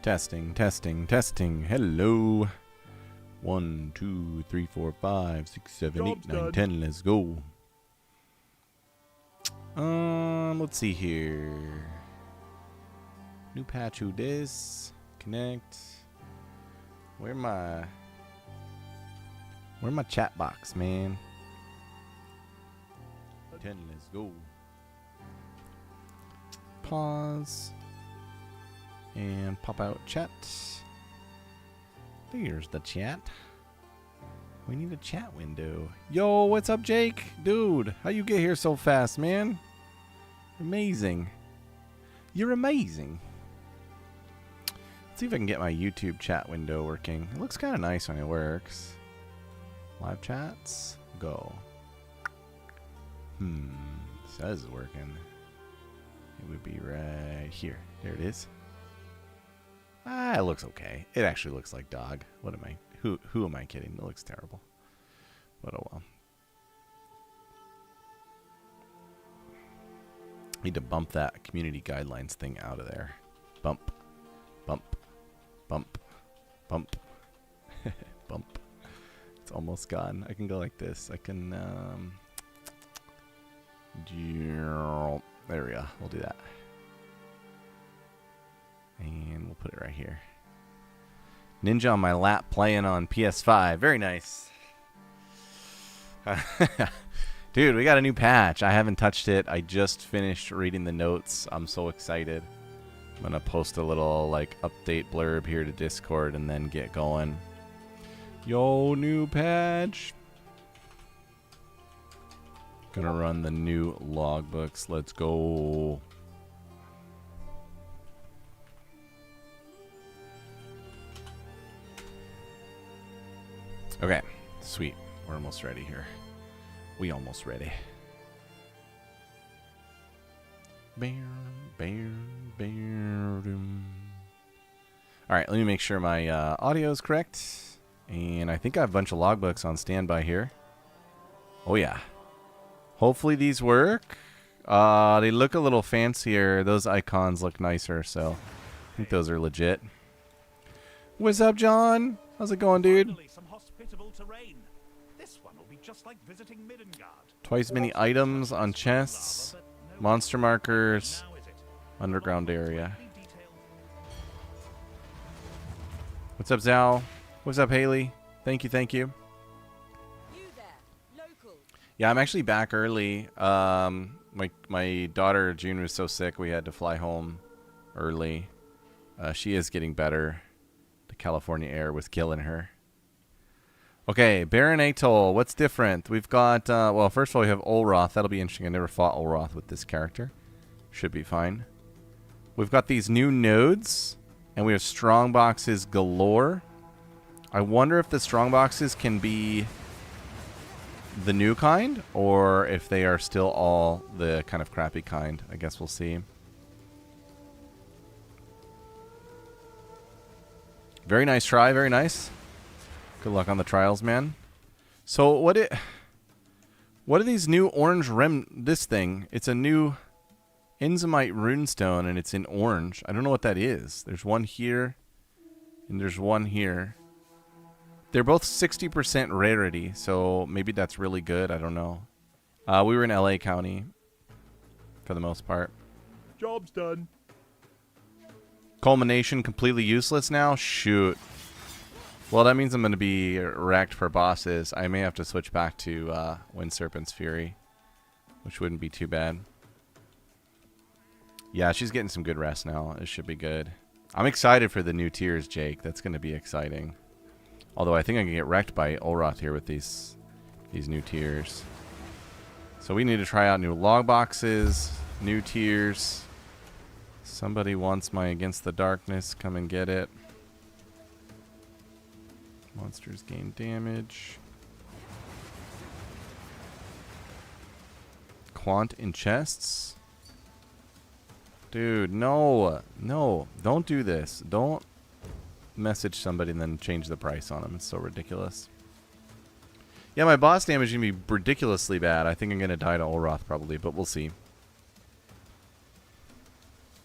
Testing, testing, testing. Hello. 1, 2, 3, 4, 5, 6, 7, 8, 9, 10. Let's go. Let's see here. New patch, WhoDis. Connect. Where my chat box, man? 10, let's go. Pause. And pop out chat. There's the chat. We need a chat window. Yo, what's up, Jake? Dude, how you get here so fast, man? Amazing. You're amazing. Let's see if I can get my YouTube chat window working. It looks kind of nice when it works. Live chats. Go. Says it's working. It would be right here. There it is. Ah, it looks okay. It actually looks like dog. What am I? Who am I kidding? It looks terrible. But oh well. Need to bump that community guidelines thing out of there. Bump. Bump. Bump. Bump. Bump. It's almost gone. I can go like this. I can there we go. We'll do that. And we'll put it right here. Ninja on my lap playing on PS5. Very nice. Dude, we got a new patch. I haven't touched it. I just finished reading the notes. I'm so excited. I'm going to post a little like update blurb here to Discord and then get going. Yo, new patch. Gonna run the new logbooks. Let's go. Okay, sweet. We're almost ready here. We almost ready. Alright, let me make sure my audio is correct. And I think I have a bunch of logbooks on standby here. Oh yeah. Hopefully these work. They look a little fancier. Those icons look nicer, so I think those are legit. What's up, John? How's it going, dude? Twice many items on chests, monster markers, underground area. What's up, Zhao? What's up, Haley? Thank you, thank you. Yeah, I'm actually back early. My daughter June was so sick we had to fly home early. She is getting better. The California air was killing her. Okay, Baron Atoll. What's different? We've got, well, first of all, we have Olroth. That'll be interesting. I never fought Olroth with this character. Should be fine. We've got these new nodes, and we have Strongboxes galore. I wonder if the Strongboxes can be the new kind, or if they are still all the kind of crappy kind. I guess we'll see. Very nice try, very nice. Good luck on the trials, man. So what are these new orange this thing? It's a new Enzymite runestone and it's in orange. I don't know what that is. There's one here and there's one here. They're both 60% rarity, so maybe that's really good. I don't know. We were in LA County for the most part. Job's done. Culmination completely useless now? Shoot. Well, that means I'm going to be wrecked for bosses. I may have to switch back to Wind Serpent's Fury, which wouldn't be too bad. Yeah, she's getting some good rest now. It should be good. I'm excited for the new tiers, Jake. That's going to be exciting. Although I think I can get wrecked by Olroth here with these new tiers. So we need to try out new log boxes, new tiers. Somebody wants my Against the Darkness. Come and get it. Monsters gain damage. Quant in chests. Dude, no. No. Don't do this. Don't message somebody and then change the price on them. It's so ridiculous. Yeah, my boss damage is going to be ridiculously bad. I think I'm going to die to Olroth probably, but we'll see.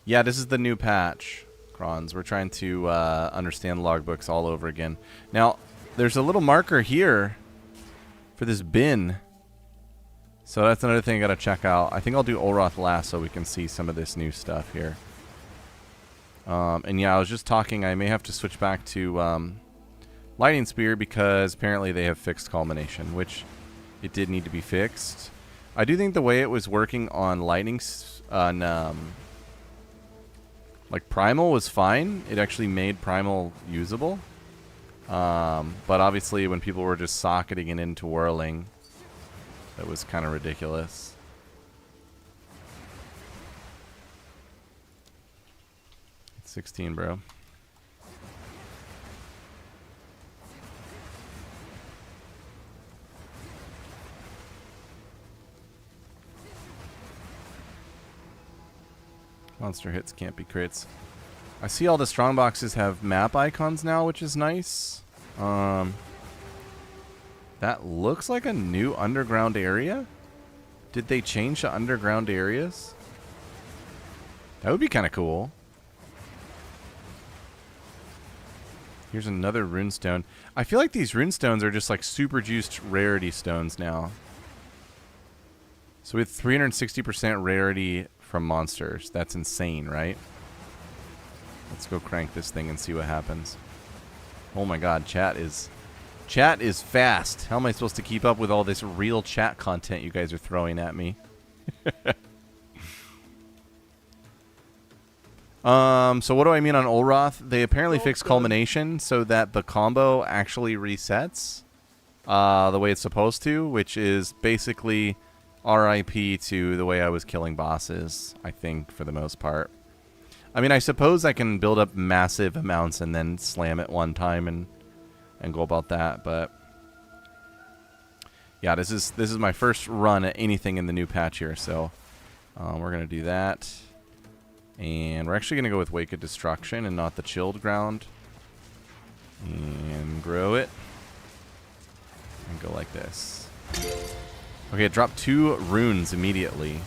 Yeah, this is the new patch. Crons. We're trying to understand logbooks all over again. Now, there's a little marker here for this bin. So that's another thing I gotta check out. I think I'll do Olroth last so we can see some of this new stuff here. And yeah, I was just talking, I may have to switch back to Lightning Spear because apparently they have fixed Culmination, which it did need to be fixed. I do think the way it was working on like Primal was fine. It actually made Primal usable. But obviously when people were just socketing it into whirling, that was kind of ridiculous. It's 16, bro. Monster hits can't be crits. I see all the Strongboxes have map icons now, which is nice. That looks like a new underground area. Did they change the underground areas? That would be kind of cool. Here's another runestone. I feel like these runestones are just like super juiced rarity stones now. So with 360% rarity from monsters. That's insane, right? Let's go crank this thing and see what happens. Oh my god, chat is fast. How am I supposed to keep up with all this real chat content you guys are throwing at me? So what do I mean on Olroth? They apparently fixed Culmination so that the combo actually resets the way it's supposed to, which is basically RIP to the way I was killing bosses, I think, for the most part. I mean, I suppose I can build up massive amounts and then slam it one time and go about that, but yeah, this is my first run at anything in the new patch here, so we're gonna do that, and we're actually gonna go with Wake of Destruction and not the Chilled Ground, and grow it, and go like this. Okay, it dropped 2 runes immediately.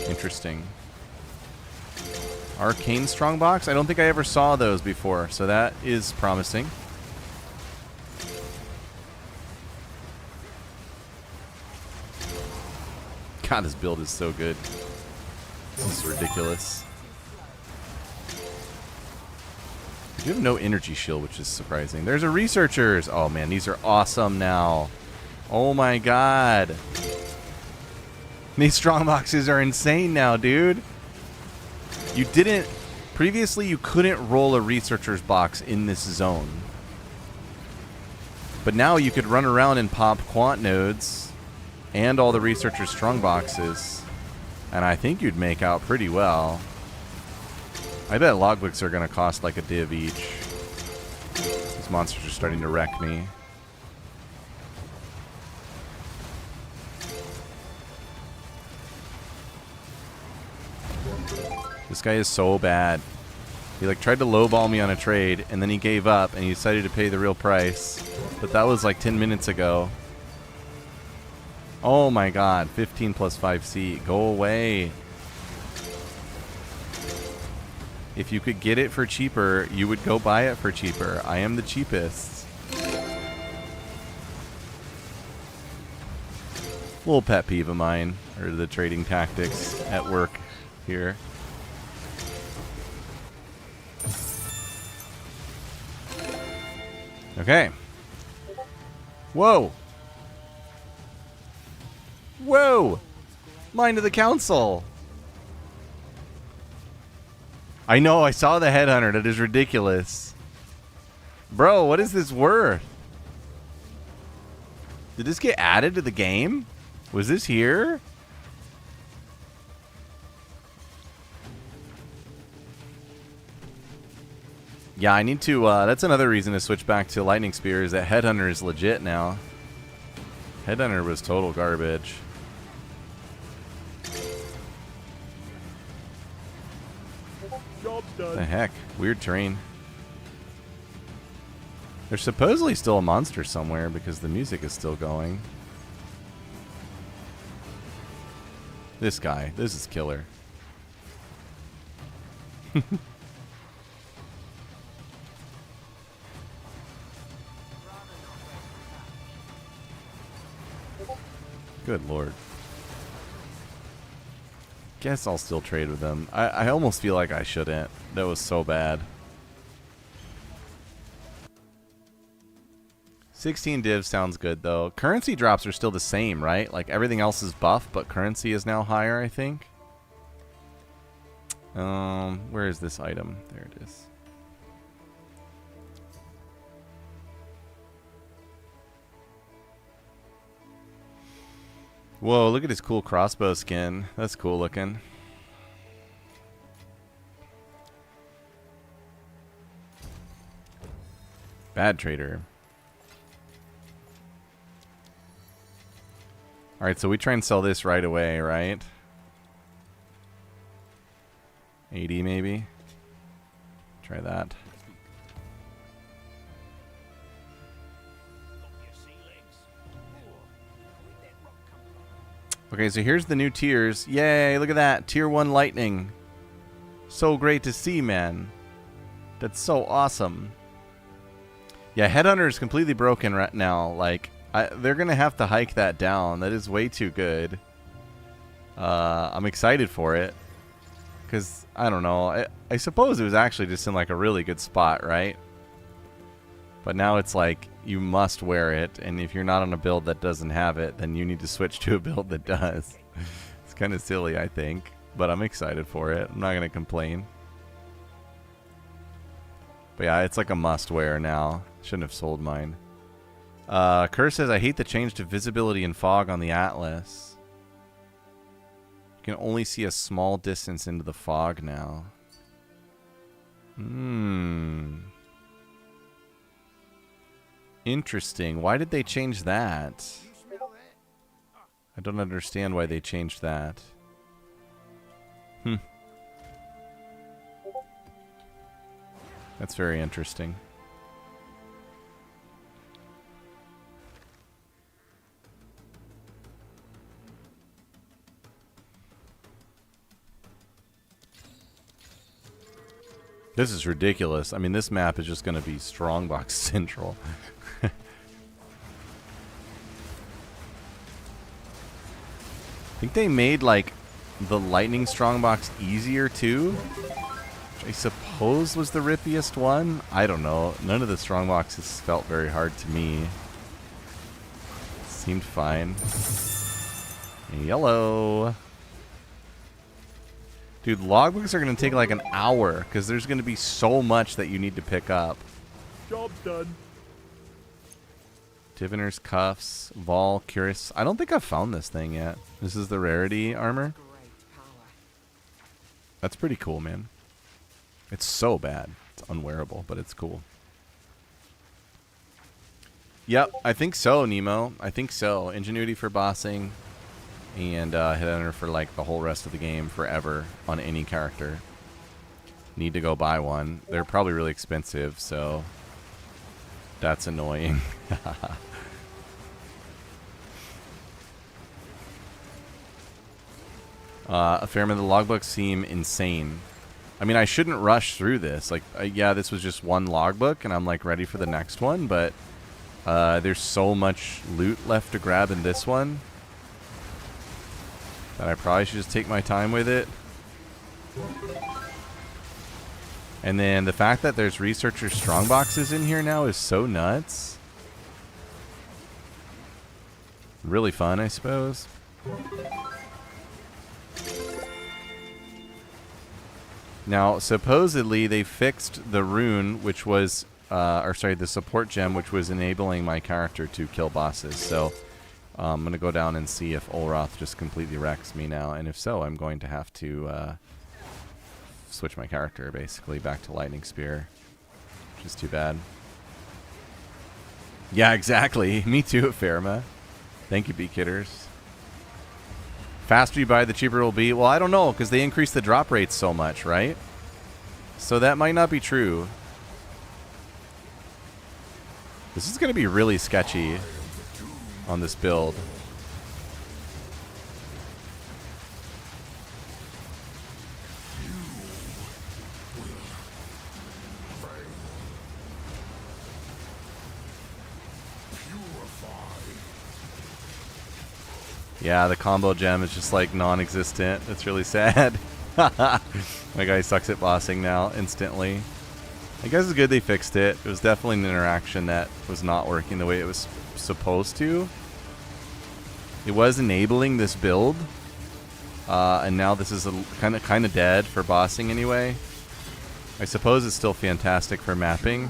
Interesting. Arcane Strongbox? I don't think I ever saw those before, so that is promising. God, this build is so good. This is ridiculous. You have no energy shield, which is surprising. There's a Researchers! Oh man, these are awesome now. Oh my god. These Strongboxes are insane now, dude. You didn't... Previously, you couldn't roll a Researcher's box in this zone. But now you could run around and pop Quant Nodes and all the Researcher's Strongboxes. And I think you'd make out pretty well. I bet Logbooks are going to cost like a div each. These monsters are starting to wreck me. This guy is so bad. He like tried to lowball me on a trade, and then he gave up, and he decided to pay the real price. But that was like 10 minutes ago. Oh my god, 15 plus 5C. Go away. If you could get it for cheaper, you would go buy it for cheaper. I am the cheapest. Little pet peeve of mine, or the trading tactics at work here. Okay. Whoa. Whoa. Mind of the Council. I know, I saw the Headhunter. That is ridiculous. Bro, what is this worth? Did this get added to the game? Was this here? Yeah, I need to, that's another reason to switch back to Lightning Spear, is that Headhunter is legit now. Headhunter was total garbage. Job's done. The heck? Weird terrain. There's supposedly still a monster somewhere because the music is still going. This guy. This is killer. Good lord. Guess I'll still trade with them. I almost feel like I shouldn't. That was so bad. 16 div sounds good, though. Currency drops are still the same, right? Like, everything else is buff, but currency is now higher, I think. Where is this item? There it is. Whoa, look at his cool crossbow skin. That's cool looking. Bad trader. Alright, so we try and sell this right away, right? 80 maybe? Try that. Okay, so here's the new tiers. Yay, look at that. Tier 1 lightning. So great to see, man. That's so awesome. Yeah, Headhunter is completely broken right now. Like, they're going to have to hike that down. That is way too good. I'm excited for it. Because, I don't know. I suppose it was actually just in, like, a really good spot, right? But now it's like, you must wear it, and if you're not on a build that doesn't have it, then you need to switch to a build that does. It's kind of silly, I think, but I'm excited for it. I'm not going to complain. But yeah, it's like a must-wear now. Shouldn't have sold mine. Kerr says, I hate the change to visibility and fog on the Atlas. You can only see a small distance into the fog now. Interesting. Why did they change that? I don't understand why they changed that. That's very interesting. This is ridiculous. I mean, this map is just going to be Strongbox Central. I think they made, like, the Lightning Strongbox easier, too. Which I suppose was the rippiest one. I don't know. None of the Strongboxes felt very hard to me. Seemed fine. Yellow. Dude, logbooks are going to take like an hour because there's going to be so much that you need to pick up. Job's done. Diviner's Cuffs, Vol, Curious. I don't think I've found this thing yet. This is the rarity armor. That's pretty cool, man. It's so bad. It's unwearable, but it's cool. Yep, I think so, Nemo. I think so. Ingenuity for bossing. And Headhunter for like the whole rest of the game forever on any character. Need to go buy one. They're probably really expensive, so that's annoying. A fair amount of the logbooks seem insane. I mean, I shouldn't rush through this. Like, yeah, this was just one logbook, and I'm like ready for the next one. But there's so much loot left to grab in this one that I probably should just take my time with it. And then the fact that there's researcher strongboxes in here now is so nuts. Really fun, I suppose. Now, supposedly they fixed the rune, which was, or sorry, the support gem, which was enabling my character to kill bosses. So I'm going to go down and see if Olroth just completely wrecks me now. And if so, I'm going to have to switch my character, basically, back to Lightning Spear. Which is too bad. Yeah, exactly. Me too, Ferma. Thank you, Beekitters. Faster you buy, the cheaper it will be. Well, I don't know, because they increase the drop rates so much, right? So that might not be true. This is going to be really sketchy on this build. Yeah, the combo gem is just like non-existent. It's really sad. My guy sucks at bossing now instantly. I guess it's good they fixed it. It was definitely an interaction that was not working the way it was supposed to. It was enabling this build, and now this is kind of dead for bossing anyway. I suppose it's still fantastic for mapping.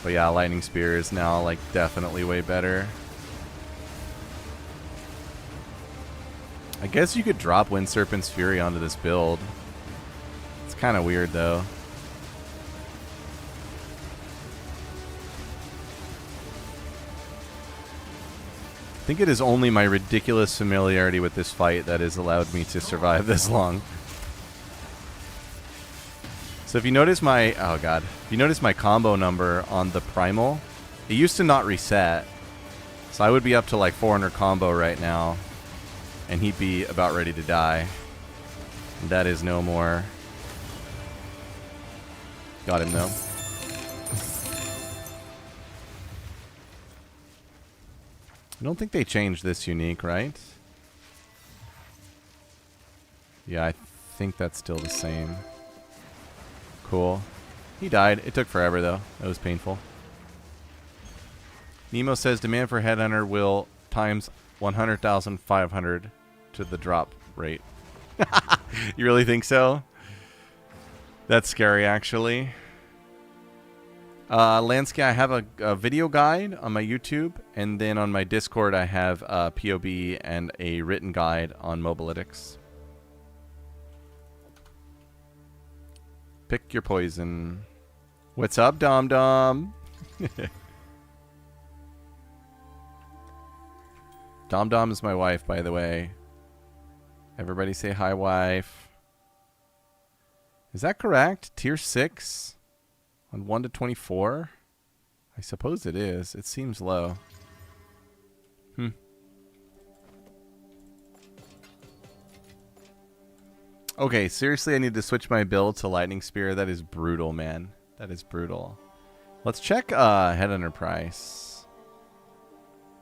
But yeah, Lightning Spear is now like definitely way better. I guess you could drop Wind Serpent's Fury onto this build. It's kind of weird though. I think it is only my ridiculous familiarity with this fight that has allowed me to survive this long. So if you notice my, oh god, if you notice my combo number on the Primal, it used to not reset. So I would be up to like 400 combo right now, and he'd be about ready to die. And that is no more. Got him though. I don't think they changed this unique, right? Yeah, I think that's still the same. Cool. He died. It took forever, though. It was painful. Nemo says demand for Headhunter will times 100,500 to the drop rate. You really think so? That's scary, actually. Lansky, I have a video guide on my YouTube, and then on my Discord I have a POB and a written guide on Mobalytics. Pick your poison. What's up, Dom Dom? Dom Dom is my wife, by the way. Everybody say hi, wife. Is that correct? Tier 6? On 1 to 24? I suppose it is. It seems low. Okay, seriously, I need to switch my build to Lightning Spear. That is brutal, man. That is brutal. Let's check Headhunter price.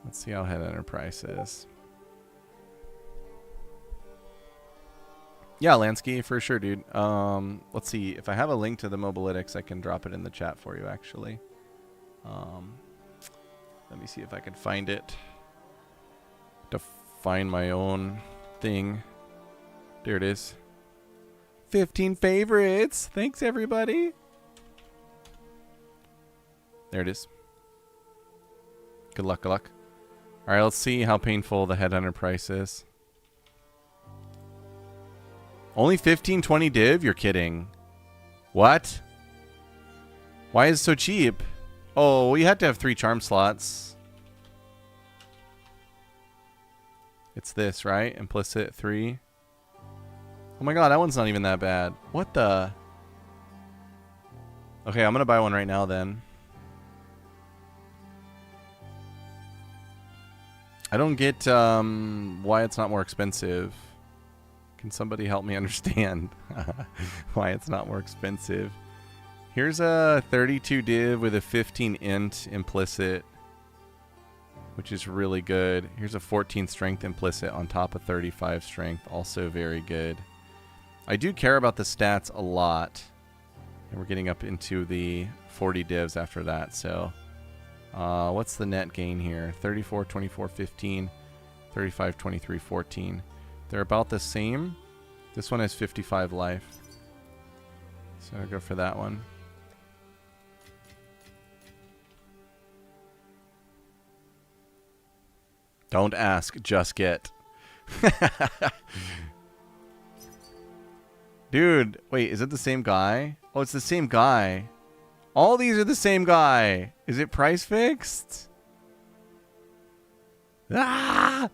Let's see how Headhunter price is. Yeah, Lansky, for sure, dude. Let's see. If I have a link to the Mobalytics, I can drop it in the chat for you, actually. Let me see if I can find it. To find my own thing. There it is. 15 favorites. Thanks, everybody. There it is. Good luck, good luck. All right, let's see how painful the Headhunter price is. Only 1520 div? You're kidding. What? Why is it so cheap? Oh, you have to have 3 charm slots. It's this, right? Implicit 3. Oh my god, that one's not even that bad. What the? Okay, I'm gonna buy one right now then. I don't get why it's not more expensive. Can somebody help me understand why it's not more expensive? Here's a 32 div with a 15 int implicit, which is really good. Here's a 14 strength implicit on top of 35 strength, also very good. I do care about the stats a lot, and we're getting up into the 40 divs after that. So what's the net gain here? 34, 24, 15, 35, 23, 14. They're about the same. This one has 55 life. So I'll go for that one. Don't ask, just get. Dude, wait, is it the same guy? Oh, it's the same guy. All these are the same guy. Is it price fixed? Ah!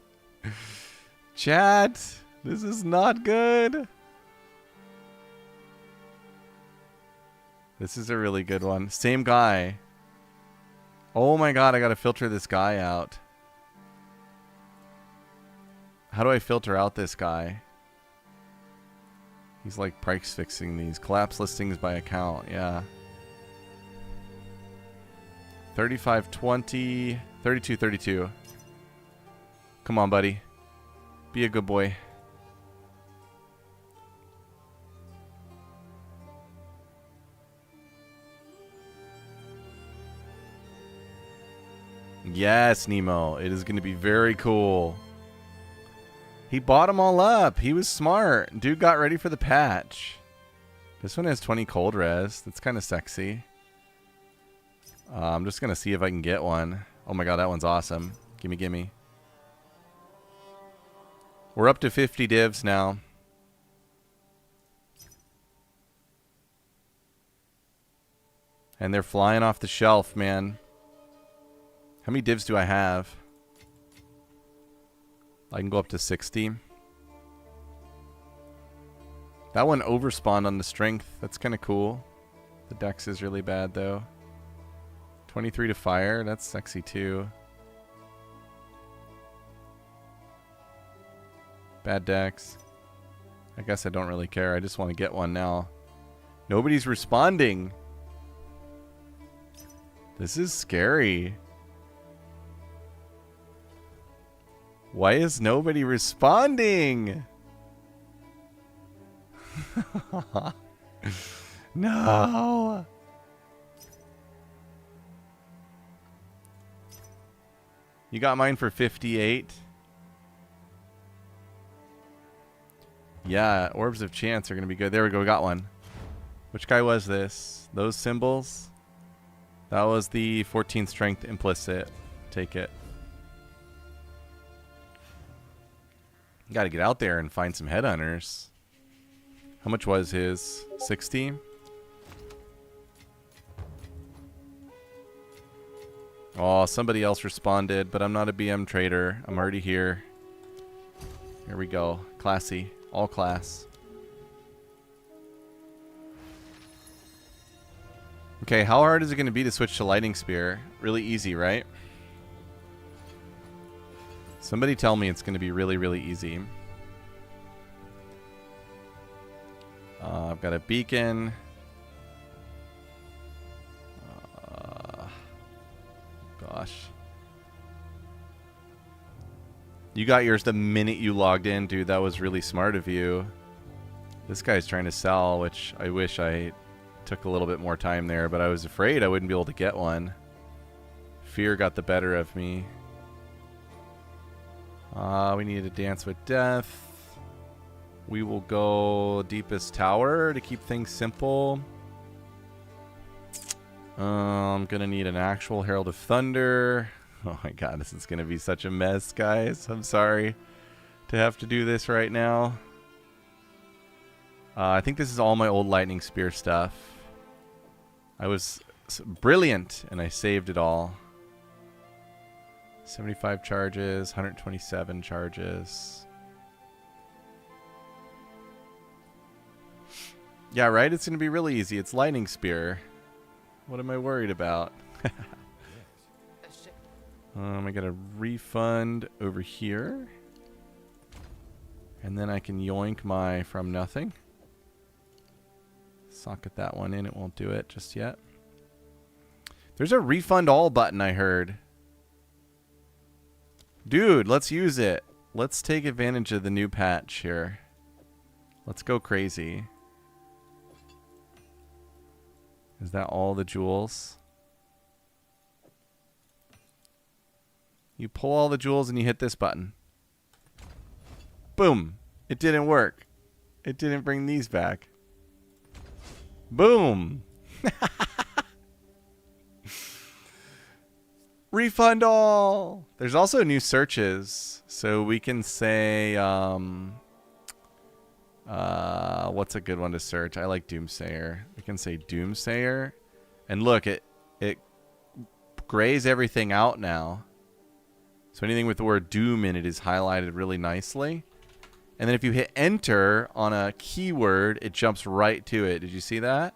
Chat, this is not good. This is a really good one. Same guy. Oh my god, I gotta filter this guy out. How do I filter out this guy? He's like price fixing these. Collapse listings by account, yeah. 35.20, 32.32. Come on, buddy. Be a good boy. Yes, Nemo. It is going to be very cool. He bought them all up. He was smart. Dude got ready for the patch. This one has 20 cold res. That's kind of sexy. I'm just going to see if I can get one. Oh my god, that one's awesome. Gimme, gimme. We're up to 50 divs now. And they're flying off the shelf, man. How many divs do I have? I can go up to 60. That one overspawned on the strength. That's kind of cool. The dex is really bad, though. 23 to fire. That's sexy, too. Bad dex. I guess I don't really care. I just want to get one now. Nobody's responding. This is scary. Why is nobody responding? No. You got mine for 58. Yeah, orbs of chance are going to be good. There we go. We got one. Which guy was this? Those symbols? That was the 14 strength implicit. Take it. Got to get out there and find some headhunters. How much was his? 60? Oh, somebody else responded, but I'm not a BM trader. I'm already here. Here we go. Classy. All class. Okay, how hard is it going to be to switch to Lightning Spear? Really easy, right? Somebody tell me it's going to be really, really easy. I've got a beacon. Gosh. You got yours the minute you logged in, dude. That was really smart of you. This guy's trying to sell, which I wish I took a little bit more time there, but I was afraid I wouldn't be able to get one. Fear got the better of me. We need to dance with death. We will go deepest tower to keep things simple. I'm gonna need an actual Herald of Thunder. Oh my god, this is gonna be such a mess, guys. I'm sorry to have to do this right now. I think this is all my old Lightning Spear stuff. I was brilliant and I saved it all. 75 charges, 127 charges. Yeah, right? It's going to be really easy. It's Lightning Spear. What am I worried about? I got a refund over here. And then I can yoink my from nothing. Socket that one in. It won't do it just yet. There's a refund all button I heard. Dude, let's use it. Let's take advantage of the new patch here. Let's go crazy. Is that all the jewels? You pull all the jewels and you hit this button. Boom. It didn't work. It didn't bring these back. Boom. Refund all. There's also new searches. So we can say, what's a good one to search? I like Doomsayer. We can say Doomsayer. And look, it grays everything out now. So anything with the word Doom in it is highlighted really nicely. And then if you hit enter on a keyword, it jumps right to it. Did you see that?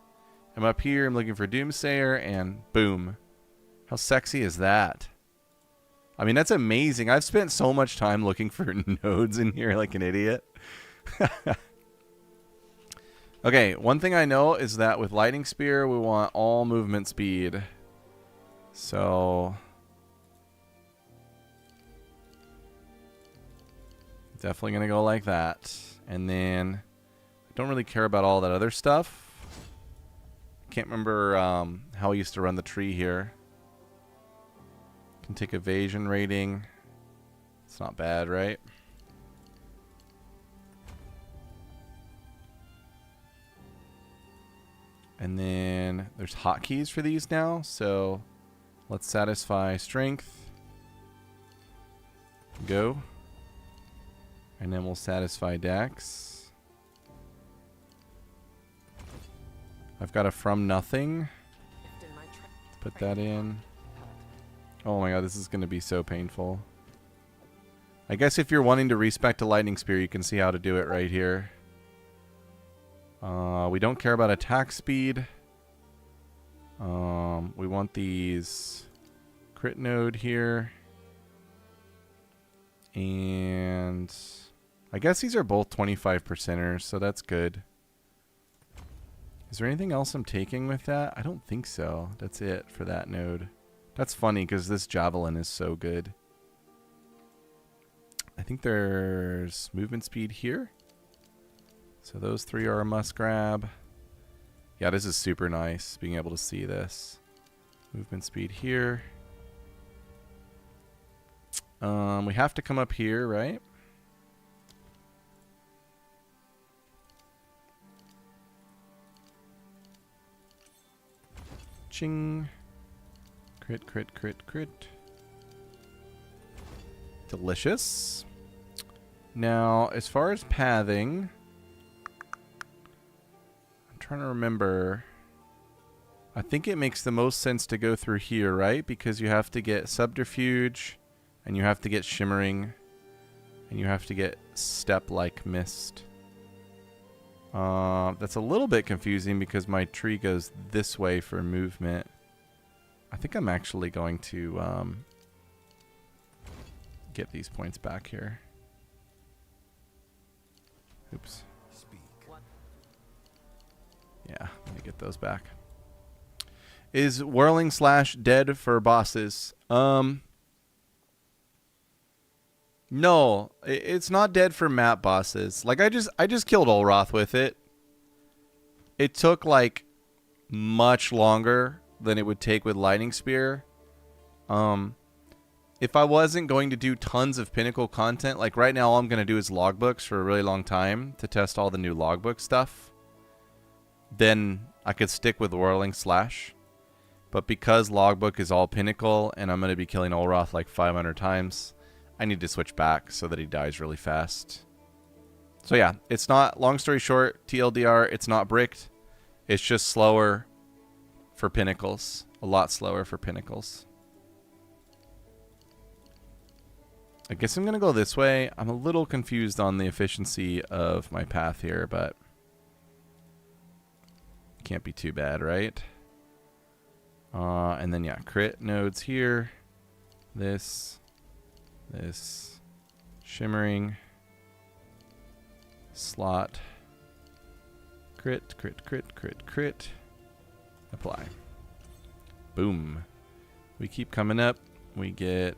I'm up here, I'm looking for Doomsayer, and boom. How sexy is that? I mean, that's amazing. I've spent so much time looking for nodes in here like an idiot. Okay, one thing I know is that with Lightning Spear, we want all movement speed. So Definitely going to go like that. And then I don't really care about all that other stuff. Can't remember how I used to run the tree here. Can take evasion rating. It's not bad, right? And then there's hotkeys for these now. So let's satisfy strength. Go. And then we'll satisfy dex. I've got a from nothing. Put that in. Oh my god, this is going to be so painful. I guess if you're wanting to respect a lightning spear, you can see how to do it right here. We don't care about attack speed. We want these crit node here. And I guess these are both 25%ers, so that's good. Is there anything else I'm taking with that? I don't think so. That's it for that node. That's funny because this javelin is so good. I think there's movement speed here. So those three are a must grab. Yeah, this is super nice being able to see this. Movement speed here. We have to come up here, right? Ching. Crit, crit, crit, crit. Delicious. Now, as far as pathing, I'm trying to remember. I think it makes the most sense to go through here, right? Because you have to get subterfuge, and you have to get shimmering, and you have to get step-like mist. That's a little bit confusing because my tree goes this way for movement. I think I'm actually going to get these points back here. Oops. Yeah, let me get those back. Is whirling slash dead for bosses? No, it's not dead for map bosses. Like I just killed Olroth with it. It took like much longer than it would take with Lightning Spear. If I wasn't going to do tons of Pinnacle content, like right now all I'm going to do is logbooks for a really long time to test all the new logbook stuff, then I could stick with Whirling Slash. But because logbook is all Pinnacle and I'm going to be killing Olroth like 500 times, I need to switch back so that he dies really fast. So yeah, it's not, long story short, TLDR, it's not bricked. It's just slower for Pinnacles. A lot slower for Pinnacles. I guess I'm going to go this way. I'm a little confused on the efficiency of my path here, but can't be too bad, right? And then, yeah, crit nodes here. This, shimmering, slot, crit, crit, crit, crit, crit, apply. Boom. We keep coming up. We get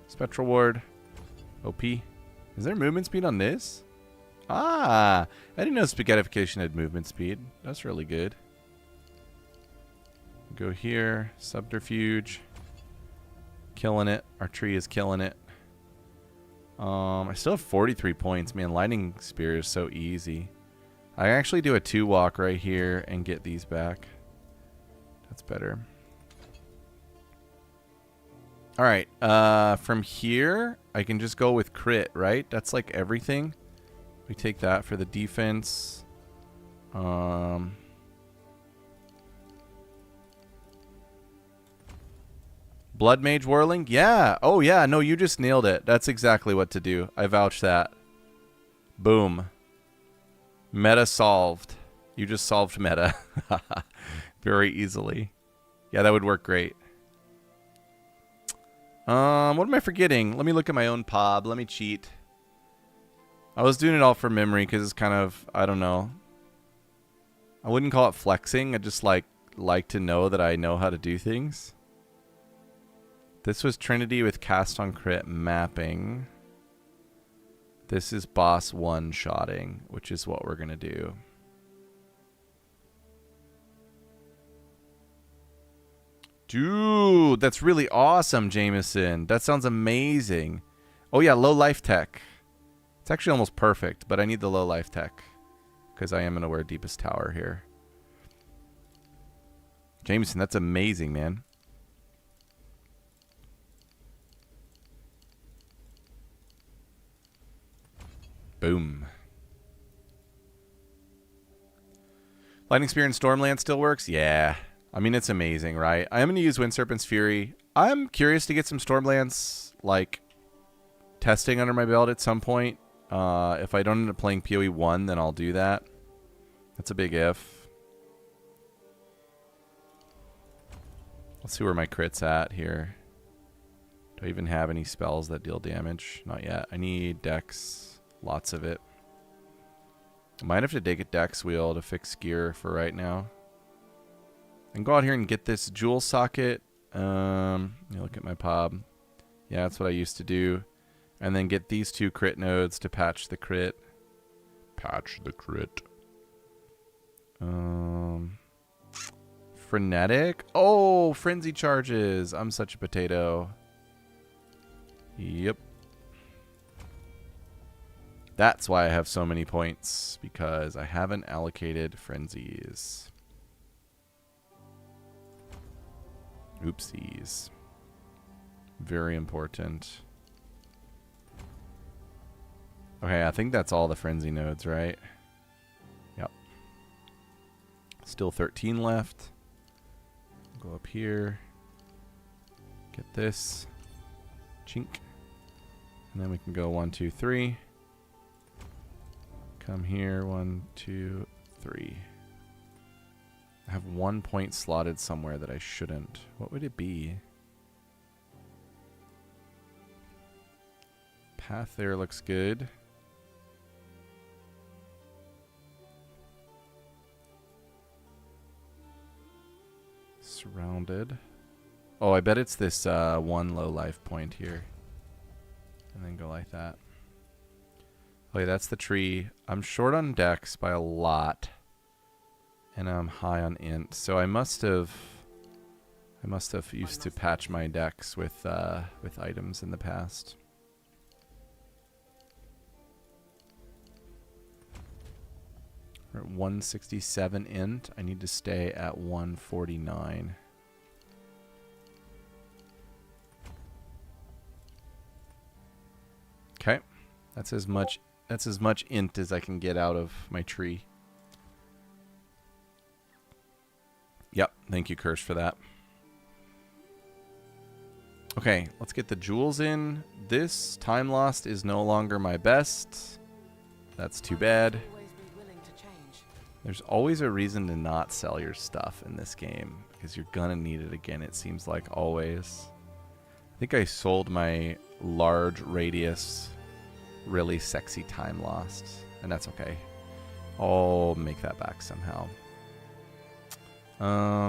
Spectral Ward. OP. Is there movement speed on this? Ah! I didn't know Spaghettification had movement speed. That's really good. Go here. Subterfuge. Killing it. Our tree is killing it. I still have 43 points. Man, Lightning Spear is so easy. I actually do a 2-walk right here and get these back. That's better. Alright, from here, I can just go with crit, right? That's like everything. We take that for the defense. Blood Mage Whirling? Yeah. Oh, yeah. No, you just nailed it. That's exactly what to do. I vouch that. Boom. Meta solved. You just solved meta. Very easily. Yeah, that would work great. What am I forgetting? Let me look at my own POB. Let me cheat. I was doing it all for memory because it's kind of, I don't know. I wouldn't call it flexing. I just like to know that I know how to do things. This was Trinity with cast on crit mapping. This is boss one-shotting, which is what we're going to do. Dude, that's really awesome, Jameson. That sounds amazing. Oh, yeah, low life tech. It's actually almost perfect, but I need the low life tech because I am going to wear Deepest Tower here. Jameson, that's amazing, man. Boom. Lightning Spear in Stormland still works? Yeah. I mean, it's amazing, right? I'm going to use Wind Serpent's Fury. I'm curious to get some Stormlands, like, testing under my belt at some point. If I don't end up playing PoE 1, then I'll do that. That's a big if. Let's see where my crit's at here. Do I even have any spells that deal damage? Not yet. I need Dex. Lots of it. I might have to dig a Dex wheel to fix gear for right now. And go out here and get this jewel socket. Let me look at my pub. Yeah, that's what I used to do. And then get these 2 crit nodes to patch the crit. Patch the crit. Frenetic. Oh, frenzy charges. I'm such a potato. Yep. That's why I have so many points, because I haven't allocated frenzies. Oopsies. Very important. Okay, I think that's all the frenzy nodes, right? Yep. Still 13 left. Go up here. Get this. Chink. And then we can go 1, 2, 3. Come here, 1, 2, 3. I have 1 point slotted somewhere that I shouldn't. What would it be? Path there looks good. Surrounded. Oh, I bet it's this 1 low life point here. And then go like that. Okay, that's the tree. I'm short on Dex by a lot. And I'm high on int. So I must have used to patch my Dex with items in the past. We're at 167 int. I need to stay at 149. Okay. That's as much int as I can get out of my tree. Yep, thank you, Kirsch, for that. Okay, let's get the jewels in. This time lost is no longer my best. That's too bad. There's always a reason to not sell your stuff in this game, because you're gonna need it again, it seems like, always. I think I sold my large radius really sexy time lost, and that's okay. I'll make that back somehow.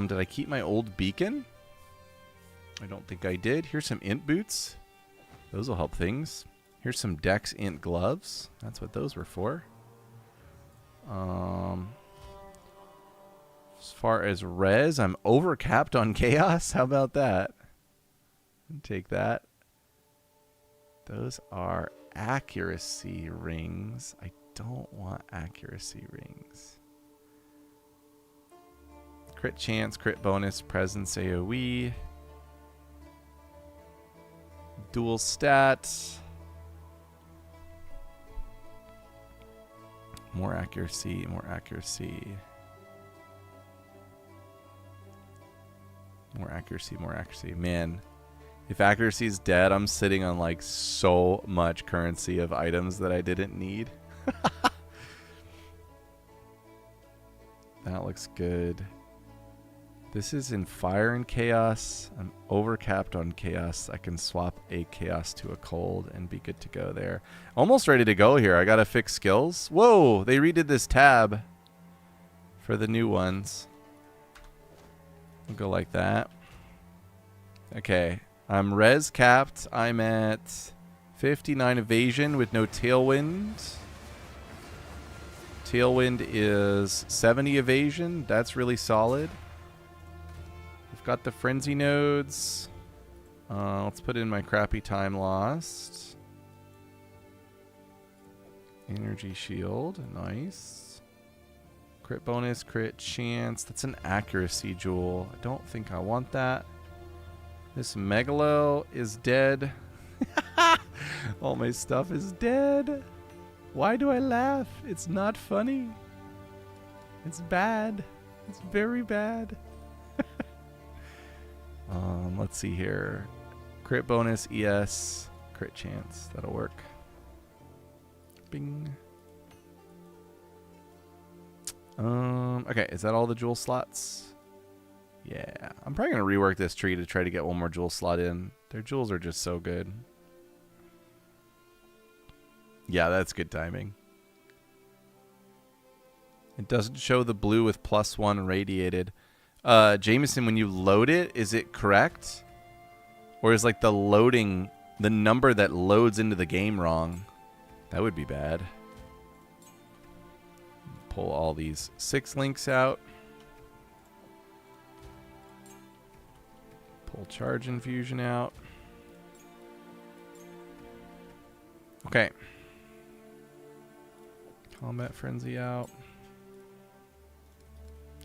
Did I keep my old beacon? I don't think I did. Here's some int boots. Those will help things. Here's some Dex int gloves. That's what those were for. As far as res, I'm overcapped on chaos. How about that? Take that. Those are accuracy rings. I don't want accuracy rings. Crit chance, crit bonus, presence, AoE. Dual stats. More accuracy, more accuracy. More accuracy, more accuracy. Man, if accuracy is dead, I'm sitting on like so much currency of items that I didn't need. That looks good. This is in fire and chaos. I'm overcapped on chaos. I can swap a chaos to a cold and be good to go there. Almost ready to go here. I gotta fix skills. Whoa, they redid this tab for the new ones. We'll go like that. Okay, I'm res capped. I'm at 59 evasion with no tailwind. Tailwind is 70 evasion. That's really solid. We've got the frenzy nodes. Let's put in my crappy time lost. Energy shield. Nice. Crit bonus, crit chance. That's an accuracy jewel. I don't think I want that. This Megalo is dead. All my stuff is dead. Why do I laugh? It's not funny. It's bad. It's very bad. Let's see here. Crit bonus, ES, crit chance. That'll work. Bing. Okay, is that all the jewel slots? Yeah. I'm probably going to rework this tree to try to get one more jewel slot in. Their jewels are just so good. Yeah, that's good timing. It doesn't show the blue with +1 radiated. Jameson, when you load it, is it correct? Or is like the loading, the number that loads into the game wrong? That would be bad. Pull all these 6 links out. Pull charge infusion out. Okay. Combat frenzy out.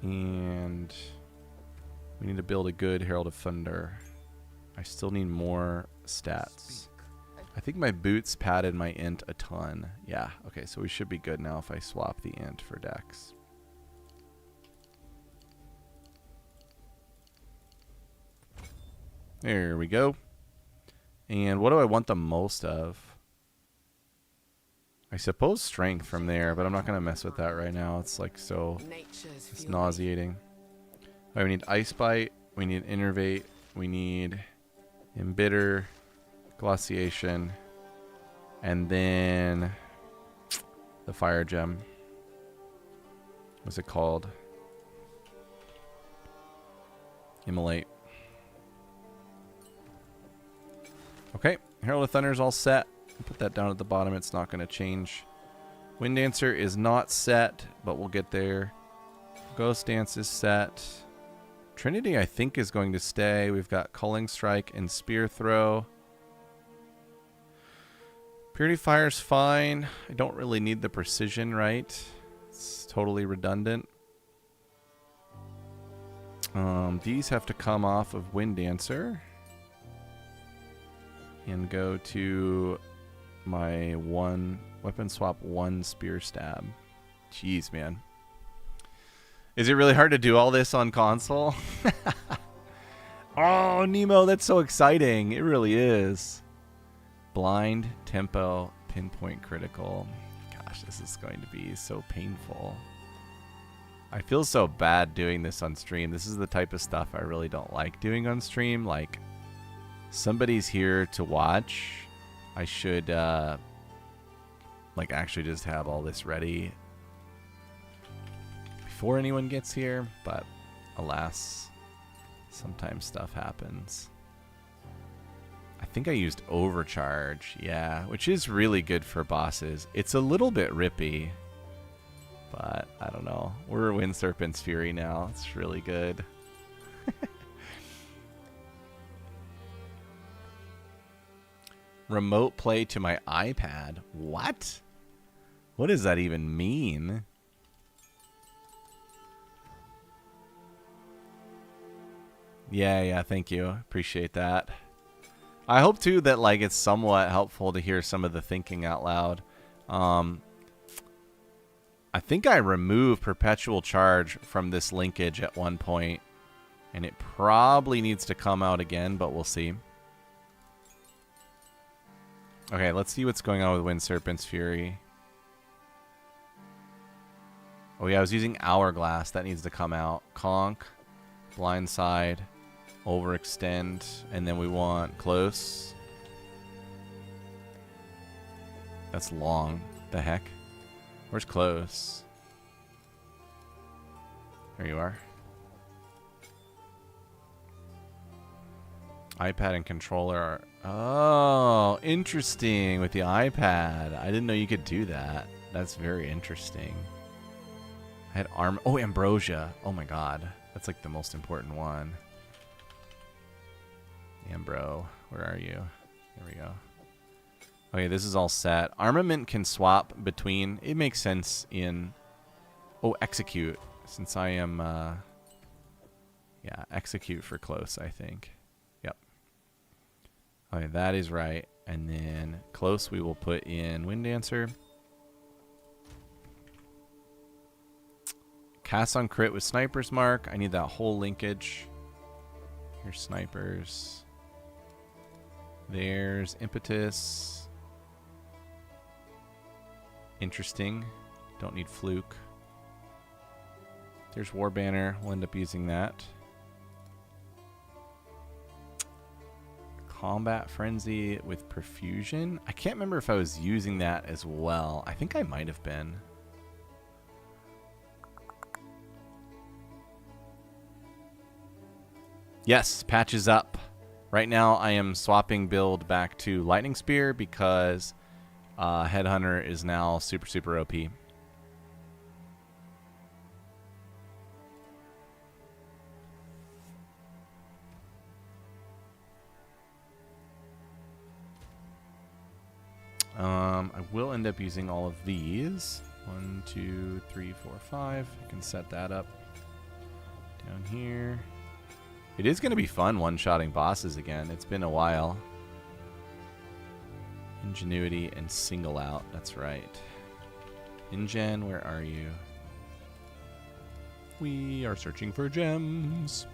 And we need to build a good Herald of Thunder. I still need more stats. I think my boots padded my int a ton. Yeah, okay, so we should be good now if I swap the int for dex. There we go. And what do I want the most of? I suppose strength from there, but I'm not going to mess with that right now. It's like so, it's nauseating. All right, we need Ice Bite, we need Innervate, we need Embitter, Glaciation, and then the Fire Gem. What's it called? Immolate. Okay, Herald of Thunder is all set. Put that down at the bottom. It's not going to change. Wind Dancer is not set, but we'll get there. Ghost Dance is set. Trinity, I think, is going to stay. We've got Culling Strike and Spear Throw. Purity Fire's fine. I don't really need the precision, right? It's totally redundant. These have to come off of Wind Dancer and go to my one weapon swap, 1 spear stab. Jeez, man. Is it really hard to do all this on console? Oh, Nemo, that's so exciting. It really is. Blind, tempo, pinpoint critical. Gosh, this is going to be so painful. I feel so bad doing this on stream. This is the type of stuff I really don't like doing on stream. Like, somebody's here to watch. I should, like, actually just have all this ready before anyone gets here. But, alas, sometimes stuff happens. I think I used Overcharge, yeah, which is really good for bosses. It's a little bit rippy, but I don't know. We're Wind Serpent's Fury now. It's really good. Remote play to my iPad. What? What does that even mean? Yeah, thank you. Appreciate that. I hope too that like it's somewhat helpful to hear some of the thinking out loud. I think I removed perpetual charge from this linkage at one point, and it probably needs to come out again, but we'll see. Okay, let's see what's going on with Wind Serpent's Fury. Oh yeah, I was using Hourglass. That needs to come out. Conk, Blindside, Overextend, and then we want Close. That's long. The heck? Where's Close? There you are. iPad and controller are... Oh, interesting with the iPad. I didn't know you could do that. That's very interesting. I had arm... Oh, ambrosia. Oh my god. That's like the most important one. Ambro, where are you? Here we go. Okay, this is all set. Armament can swap between... It makes sense in... Oh, execute. Since I am... Yeah, execute for close, I think. Yep. Okay, that is right. And then close, we will put in Wind Dancer. Cast on crit with Sniper's Mark. I need that whole linkage. Here's Snipers. There's Impetus. Interesting. Don't need Fluke. There's War Banner. We'll end up using that. Combat Frenzy with Perfusion. I can't remember if I was using that as well. I think I might have been. Yes, patches up. Right now I am swapping build back to Lightning Spear because Headhunter is now super, super OP. I will end up using all of these. 1, 2, 3, 4, 5. I can set that up down here. It is going to be fun one-shotting bosses again. It's been a while. Ingenuity and single out. That's right. InGen, where are you? We are searching for gems.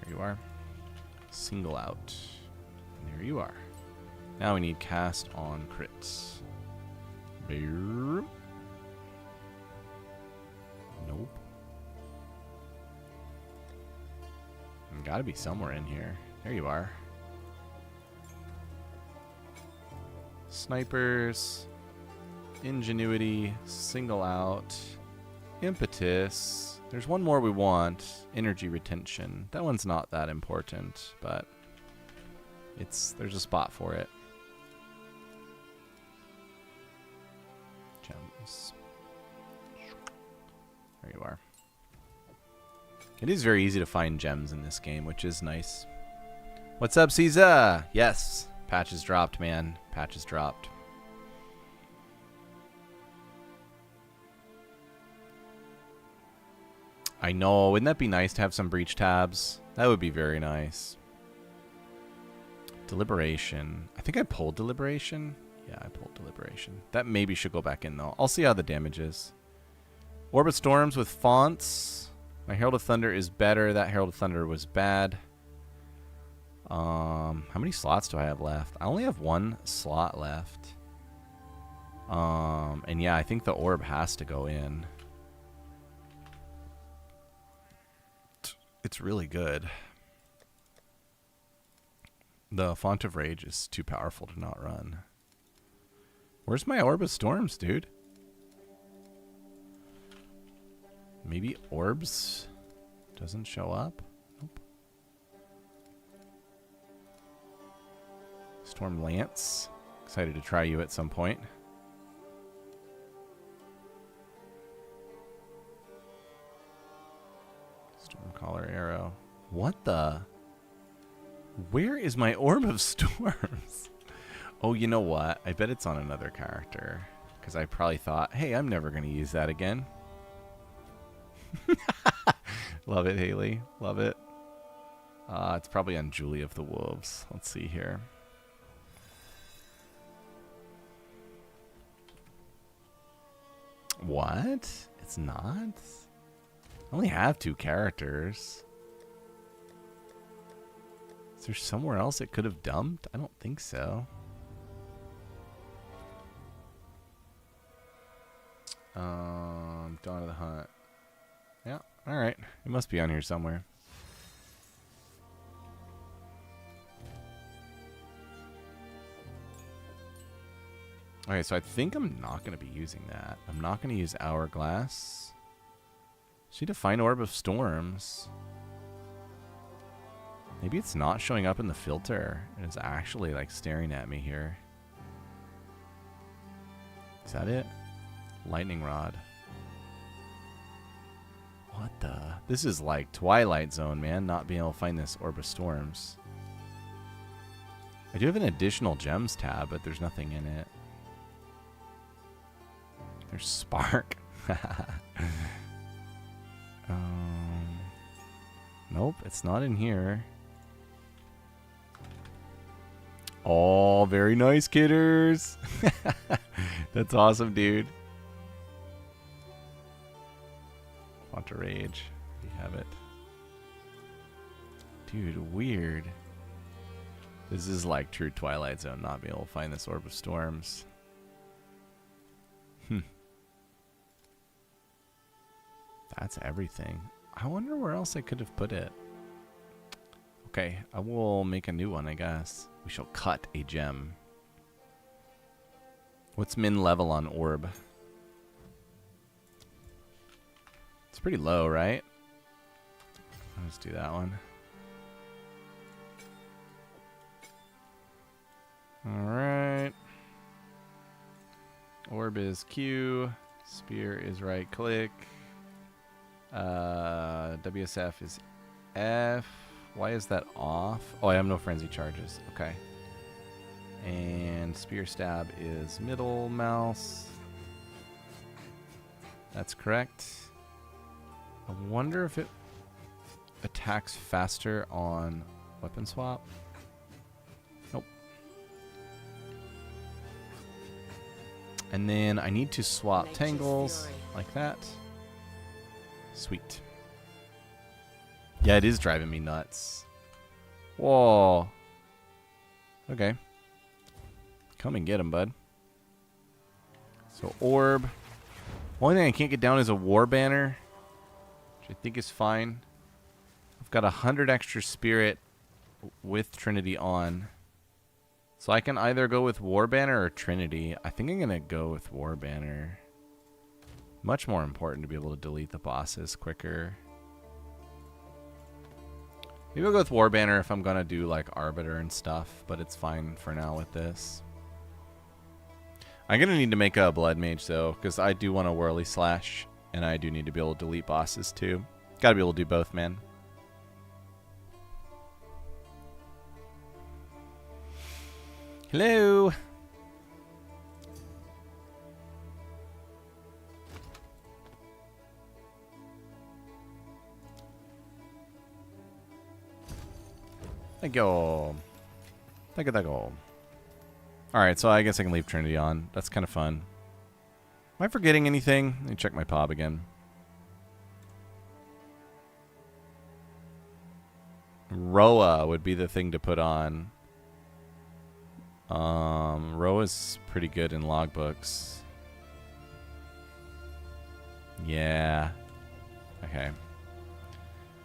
There you are. Single out. And there you are. Now we need cast on crits. Nope. Gotta be somewhere in here. There you are. Snipers. Ingenuity. Single out. Impetus. There's one more we want. Energy retention. That one's not that important, but there's a spot for it. Gems. There you are. It is very easy to find gems in this game, which is nice. What's up, Caesar? Yes. Patches dropped, man. Patches dropped. I know. Wouldn't that be nice to have some breach tabs? That would be very nice. Deliberation. I think I pulled Deliberation. Yeah, I pulled Deliberation. That maybe should go back in, though. I'll see how the damage is. Orbit Storms with fonts. My Herald of Thunder is better. That Herald of Thunder was bad. How many slots do I have left? I only have one slot left. And yeah, I think the orb has to go in. It's really good. The Font of Rage is too powerful to not run. Where's my Orb of Storms, dude? Maybe Orbs doesn't show up? Nope. Storm Lance. Excited to try you at some point. Stormcaller Arrow. What the? Where is my Orb of Storms? Oh, you know what? I bet it's on another character. Because I probably thought, hey, I'm never going to use that again. Love it, Haley. Love it. It's probably on Julie of the Wolves. Let's see here. What? It's not? I only have 2 characters. Is there somewhere else it could have dumped? I don't think so. Dawn of the Hunt. Yeah, alright. It must be on here somewhere. Okay, so I think I'm not going to be using that. I'm not going to use Hourglass. Just need to find Orb of Storms. Maybe it's not showing up in the filter. It's actually like staring at me here. Is that it? Lightning rod. What the? This is like Twilight Zone, man. Not being able to find this Orb of Storms. I do have an additional gems tab, but there's nothing in it. There's Spark. Nope, it's not in here. Oh, very nice, kidders. That's awesome, dude. Want to rage. We have it. Dude, weird. This is like true Twilight Zone, not being able to find this Orb of Storms. That's everything. I wonder where else I could have put it. Okay, I will make a new one, I guess. We shall cut a gem. What's min level on orb? It's pretty low, right? Let's do that one. Alright. Orb is Q. Spear is right click. WSF is F. Why is that off? Oh, I have no frenzy charges. Okay. And spear stab is middle mouse. That's correct. I wonder if it attacks faster on weapon swap. Nope. And then I need to swap tangles like that. Sweet. Yeah, it is driving me nuts. Whoa. Okay. Come and get him, bud. So, orb. Only thing I can't get down is a war banner, which I think is fine. I've got 100 extra spirit with Trinity on. So I can either go with war banner or Trinity. I think I'm going to go with war banner. Much more important to be able to delete the bosses quicker. Maybe I'll go with war banner if I'm going to do like Arbiter and stuff, but it's fine for now with this. I'm going to need to make a Blood Mage though, because I do want a Whirly Slash, and I do need to be able to delete bosses too. Got to be able to do both, man. Hello. Thank you. Thank you, thank you. Alright, so I guess I can leave Trinity on. That's kind of fun. Am I forgetting anything? Let me check my POB again. Roa would be the thing to put on. Roa's pretty good in logbooks. Yeah. Okay.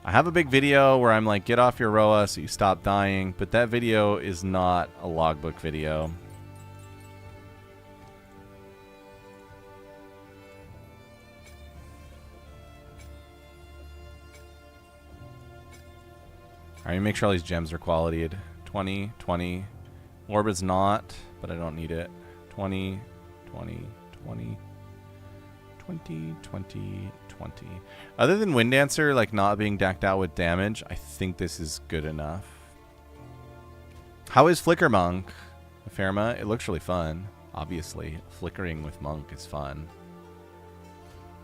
I have a big video where I'm like, get off your Roa so you stop dying, but that video is not a logbook video. Alright, make sure all these gems are qualityed. 20, 20. Orb is not, but I don't need it. 20, 20, 20. 20, 20, 20. Other than Wind Dancer, like not being decked out with damage, I think this is good enough. How is Flicker Monk, Ferma? It looks really fun. Obviously, flickering with Monk is fun.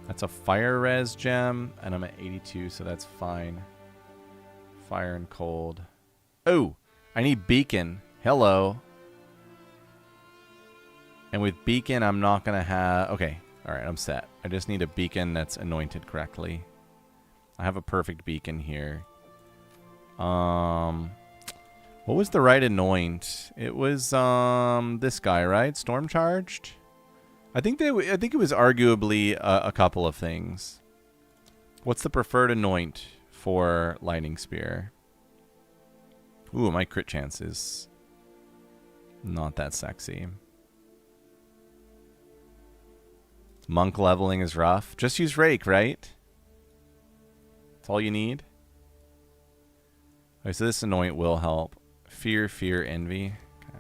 That's a Fire Res gem, and I'm at 82, so that's fine. Fire and Cold. Oh, I need Beacon. Hello. And with Beacon, I'm not going to have... Okay. Alright, I'm set. I just need a beacon that's anointed correctly. I have a perfect beacon here. What was the right anoint? It was this guy, right? Storm Charged? I think it was arguably a couple of things. What's the preferred anoint for Lightning Spear? Ooh, my crit chance is not that sexy. Monk leveling is rough. Just use Rake, right? That's all you need. Okay, so this anoint will help. Fear, fear, envy. Okay.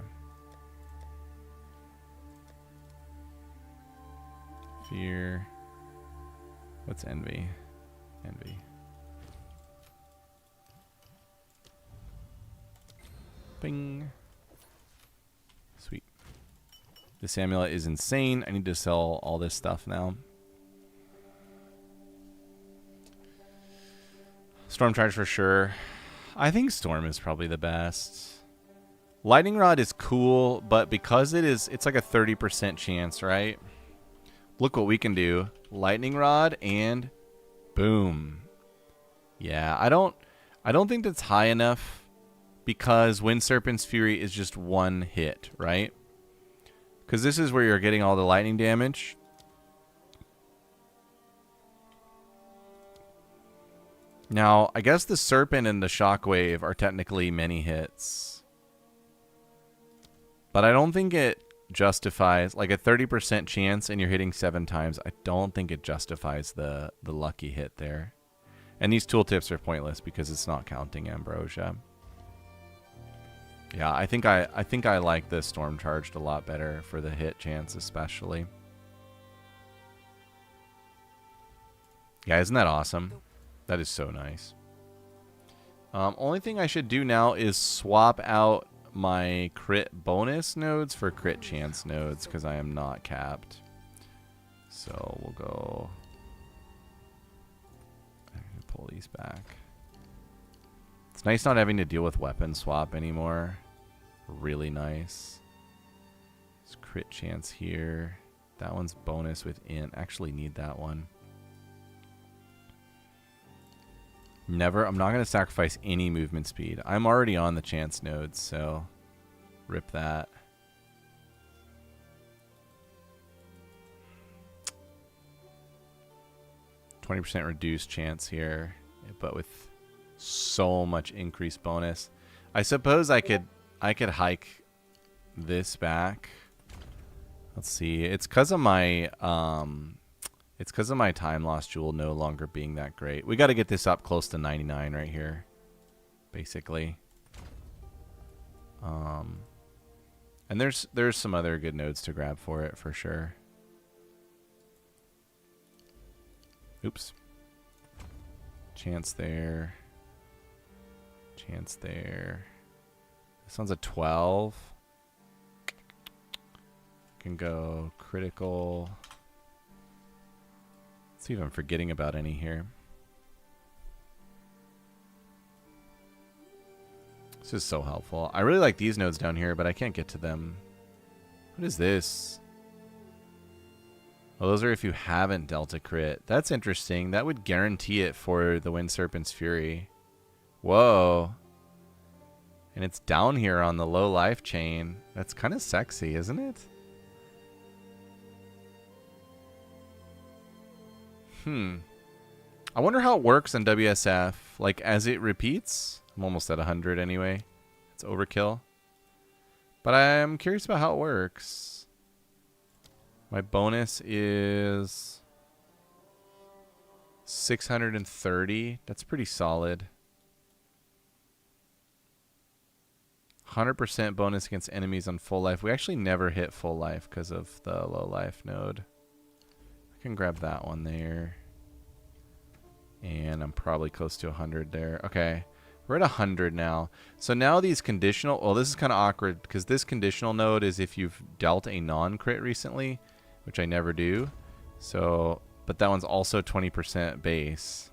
Fear. What's envy? Envy. Bing. Sweet. This amulet is insane. I need to sell all this stuff now. Storm charge for sure. I think Storm is probably the best. Lightning Rod is cool, but because it's like a 30% chance, right? Look what we can do. Lightning Rod and boom. Yeah, I don't think that's high enough because Wind Serpent's Fury is just one hit, right? Because this is where you're getting all the lightning damage. Now, I guess the Serpent and the Shockwave are technically many hits. But I don't think it justifies, like a 30% chance and you're hitting 7 times, I don't think it justifies the lucky hit there. And these tooltips are pointless because it's not counting Ambrosia. Yeah, I think I like the Storm Charged a lot better for the hit chance especially. Yeah, isn't that awesome? That is so nice. Only thing I should do now is swap out my crit bonus nodes for crit chance nodes because I am not capped. So we'll go. I'm gonna pull these back. It's nice not having to deal with weapon swap anymore. Really nice. It's crit chance here. That one's bonus with int. Actually need that one. Never. I'm not going to sacrifice any movement speed. I'm already on the chance nodes, so rip that. %, reduced chance here, but with so much increased bonus. I suppose I could hike this back. Let's see. It's because of my time loss jewel no longer being that great. We got to get this up close to 99 right here, basically. And there's some other good nodes to grab for it for sure. Oops. Chance there. Chance there. This one's a 12. Can go critical. Let's see if I'm forgetting about any here. This is so helpful. I really like these nodes down here, but I can't get to them. What is this? Oh, those are if you haven't dealt a crit. That's interesting. That would guarantee it for the Wind Serpent's Fury. Whoa. And it's down here on the low life chain. That's kind of sexy, isn't it? I wonder how it works in WSF. Like, as it repeats. I'm almost at 100 anyway. It's overkill. But I'm curious about how it works. My bonus is 630. That's pretty solid. 100% bonus against enemies on full life. We actually never hit full life because of the low life node. I can grab that one there. And I'm probably close to 100 there. Okay. We're at 100 now. So now these conditional... Well, this is kind of awkward because this conditional node is if you've dealt a non-crit recently, which I never do. So, but that one's also 20% base.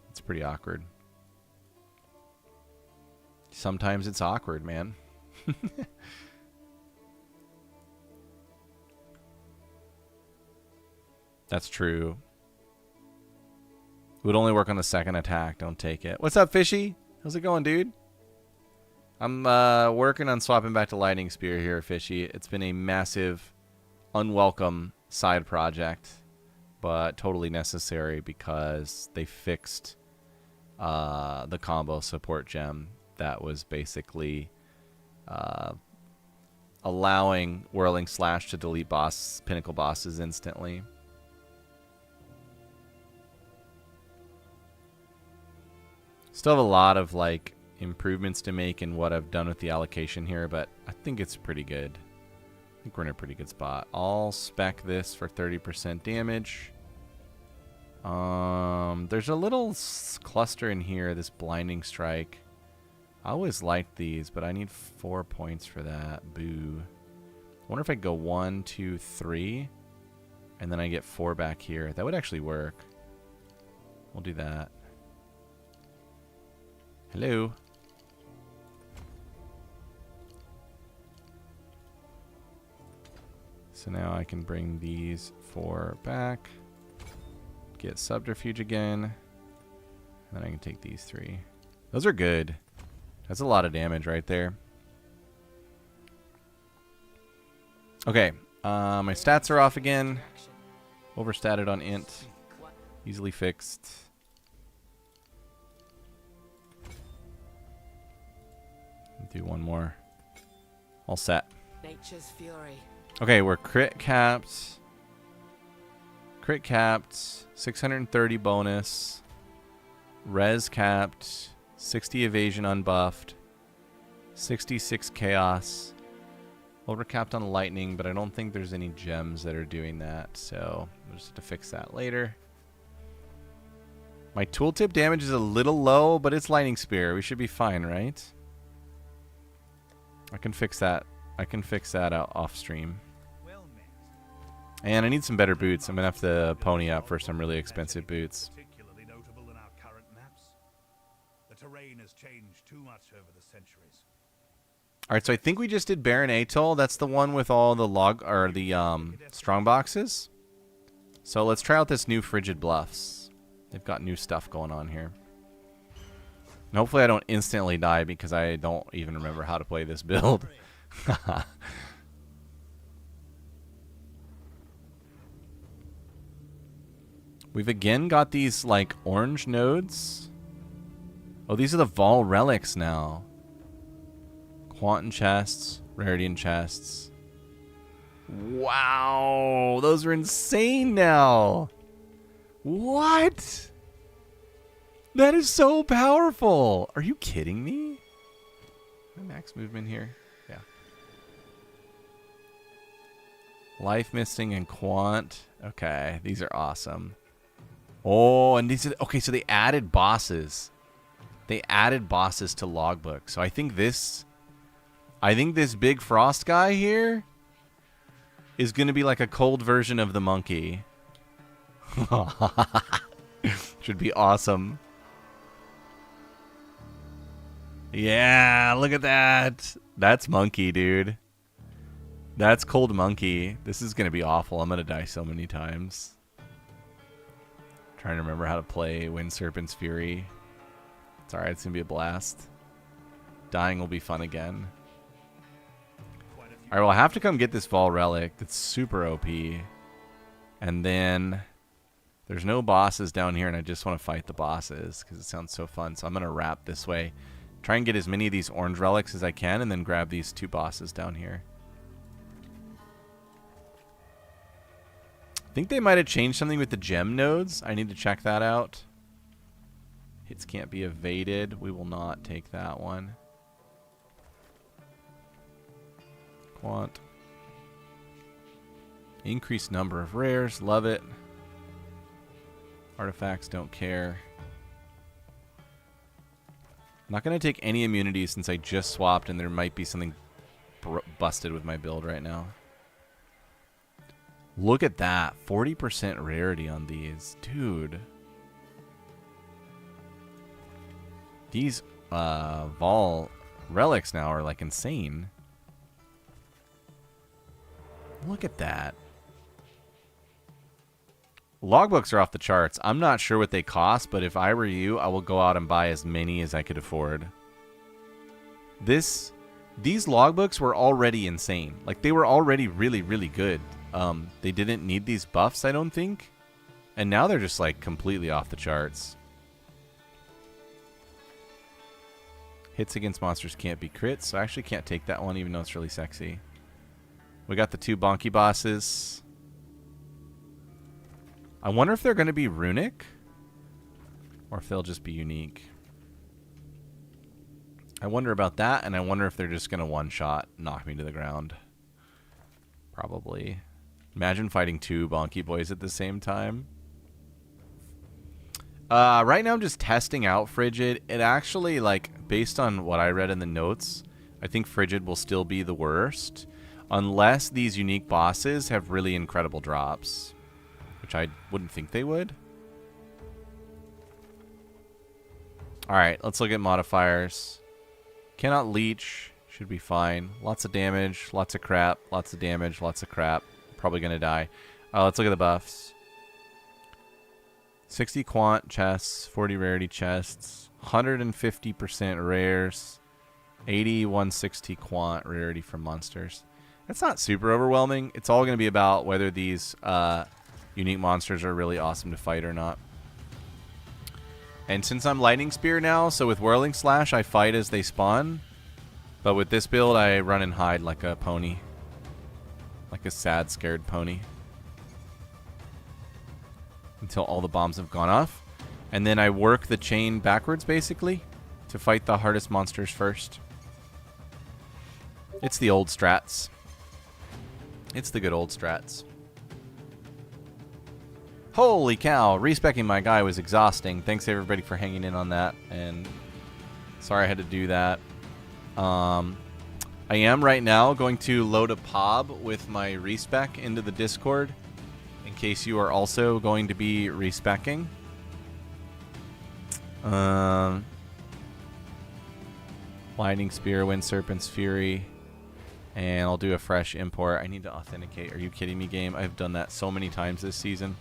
It's pretty awkward. Sometimes it's awkward, man. That's true. It would only work on the second attack. Don't take it. What's up, Fishy? How's it going, dude? I'm working on swapping back to Lightning Spear here, Fishy. It's been a massive, unwelcome side project, but totally necessary because they fixed the combo support gem that was basically allowing Whirling Slash to delete pinnacle bosses instantly. Still have a lot of like improvements to make in what I've done with the allocation here, but I think it's pretty good. I think we're in a pretty good spot. I'll spec this for 30% damage. There's a little cluster in here, this blinding strike. I always liked these, but I need 4 points for that. Boo. I wonder if I go 1, 2, 3, and then I get 4 back here. That would actually work. We'll do that. Hello. So now I can bring these 4 back. Get subterfuge again. And then I can take these 3. Those are good. That's a lot of damage right there. Okay. My stats are off again. Overstatted on int. Easily fixed. Do one more. All set. Nature's fury. Okay, we're crit capped. Crit capped. 630 bonus. Res capped. 60 evasion unbuffed. 66 chaos. Overcapped on lightning, but I don't think there's any gems that are doing that, so we'll just have to fix that later. My tooltip damage is a little low, but it's lightning spear. We should be fine, right? I can fix that. I can fix that out off stream. And I need some better boots. I'm gonna have to pony up for some really expensive boots. Particularly notable in our current maps. The terrain has changed too much over the centuries. All right, so I think we just did Baron Atoll. That's the one with all the strong boxes. So let's try out this new Frigid Bluffs. They've got new stuff going on here. And hopefully I don't instantly die because I don't even remember how to play this build. We've again got these like orange nodes. Oh, these are the Vol relics now. Quantum chests, Raridian chests. Wow, those are insane now. What? That is so powerful. Are you kidding me? My max movement here? Yeah. Life misting and quant. Okay, these are awesome. Oh, and these are okay, so they added bosses. They added bosses to Logbook. So I think this big frost guy here is going to be like a cold version of the monkey. Should be awesome. Yeah, look at that. That's monkey, dude. That's cold monkey. This is going to be awful. I'm going to die so many times. Trying to remember how to play Wind Serpent's Fury. It's alright, it's going to be a blast. Dying will be fun again. Alright, well, I have to come get this Vol Relic. That's super OP. And then there's no bosses down here, and I just want to fight the bosses because it sounds so fun. So I'm going to wrap this way. Try and get as many of these orange relics as I can, and then grab these 2 bosses down here. I think they might have changed something with the gem nodes. I need to check that out. Hits can't be evaded. We will not take that one. Quant. Increased number of rares. Love it. Artifacts, don't care. I'm not going to take any immunities since I just swapped and there might be something busted with my build right now. Look at that. 40% rarity on these. Dude. These Vol relics now are like insane. Look at that. Logbooks are off the charts. I'm not sure what they cost, but if I were you, I will go out and buy as many as I could afford. These logbooks were already insane. Like, they were already really, really good. They didn't need these buffs, I don't think. And now they're just, like, completely off the charts. Hits against monsters can't be crits, so I actually can't take that one, even though it's really sexy. We got the 2 bonky bosses. I wonder if they're going to be runic or if they'll just be unique. I wonder about that, and I wonder if they're just going to one-shot knock me to the ground. Probably. Imagine fighting 2 bonky boys at the same time. Right now I'm just testing out Frigid. It actually, like, based on what I read in the notes, I think Frigid will still be the worst. Unless these unique bosses have really incredible drops. Which I wouldn't think they would. Alright, let's look at modifiers. Cannot leech. Should be fine. Lots of damage. Lots of crap. Lots of damage. Lots of crap. Probably going to die. Let's look at the buffs. 60 quant chests. 40 rarity chests. 150% rares. 80, 160 quant rarity from monsters. That's not super overwhelming. It's all going to be about whether these unique monsters are really awesome to fight or not. And since I'm Lightning Spear now, so with Whirling Slash, I fight as they spawn. But with this build, I run and hide like a pony. Like a sad, scared pony. Until all the bombs have gone off. And then I work the chain backwards, basically, to fight the hardest monsters first. It's the old strats. It's the good old strats. Holy cow, respecking my guy was exhausting. Thanks everybody for hanging in on that. And sorry I had to do that. I am right now going to load a pob with my respec into the Discord. In case you are also going to be respecking. Lightning Spear, Wind Serpent's Fury. And I'll do a fresh import. I need to authenticate. Are you kidding me, game? I've done that so many times this season.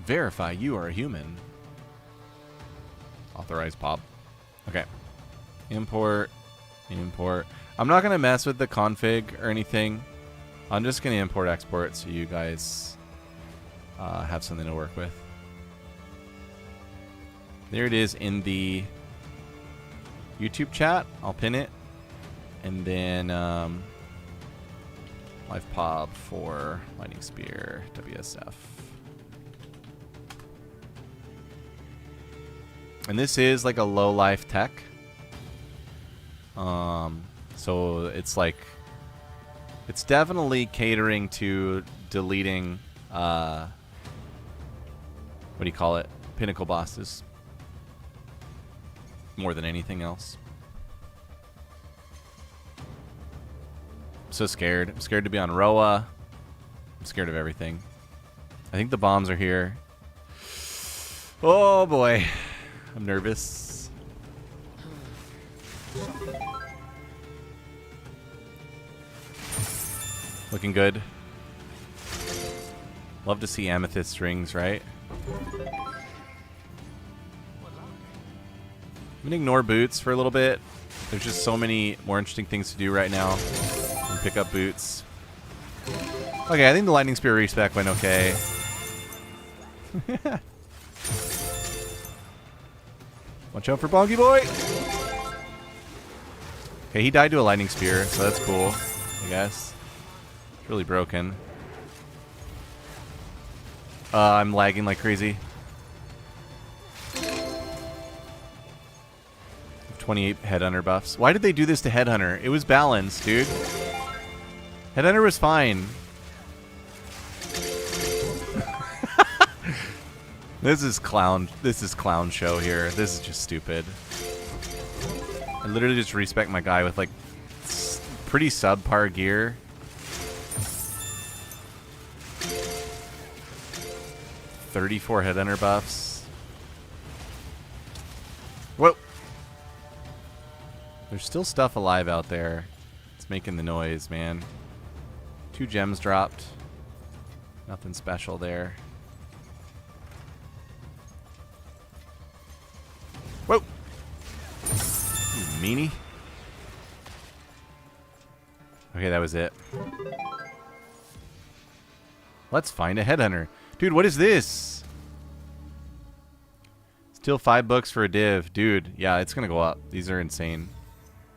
Verify you are a human. Authorize pop. Okay. Import. Import. I'm not going to mess with the config or anything. I'm just going to import export so you guys have something to work with. There it is in the YouTube chat. I'll pin it. And then live pop for Lightning Spear WSF. And this is like a low life tech. So it's like, it's definitely catering to deleting, what do you call it? Pinnacle bosses. More than anything else. I'm so scared. I'm scared to be on Roa. I'm scared of everything. I think the bombs are here. Oh boy. I'm nervous. Looking good. Love to see amethyst rings, right? I'm gonna ignore boots for a little bit. There's just so many more interesting things to do right now. And pick up boots. Okay, I think the Lightning Spear respec went okay. Watch out for Bonky Boy! Okay, he died to a Lightning Spear, so that's cool, I guess. It's really broken. I'm lagging like crazy. 28 Headhunter buffs. Why did they do this to Headhunter? It was balanced, dude. Headhunter was fine. This is clown show here. This is just stupid. I literally just respec my guy with like pretty subpar gear. $34 Headhunter buffs. Whoa. There's still stuff alive out there. It's making the noise, man. 2 gems dropped. Nothing special there. Whoa! You meanie. Okay, that was it. Let's find a Headhunter. Dude, what is this? Still $5 for a div. Dude, yeah, it's gonna go up. These are insane.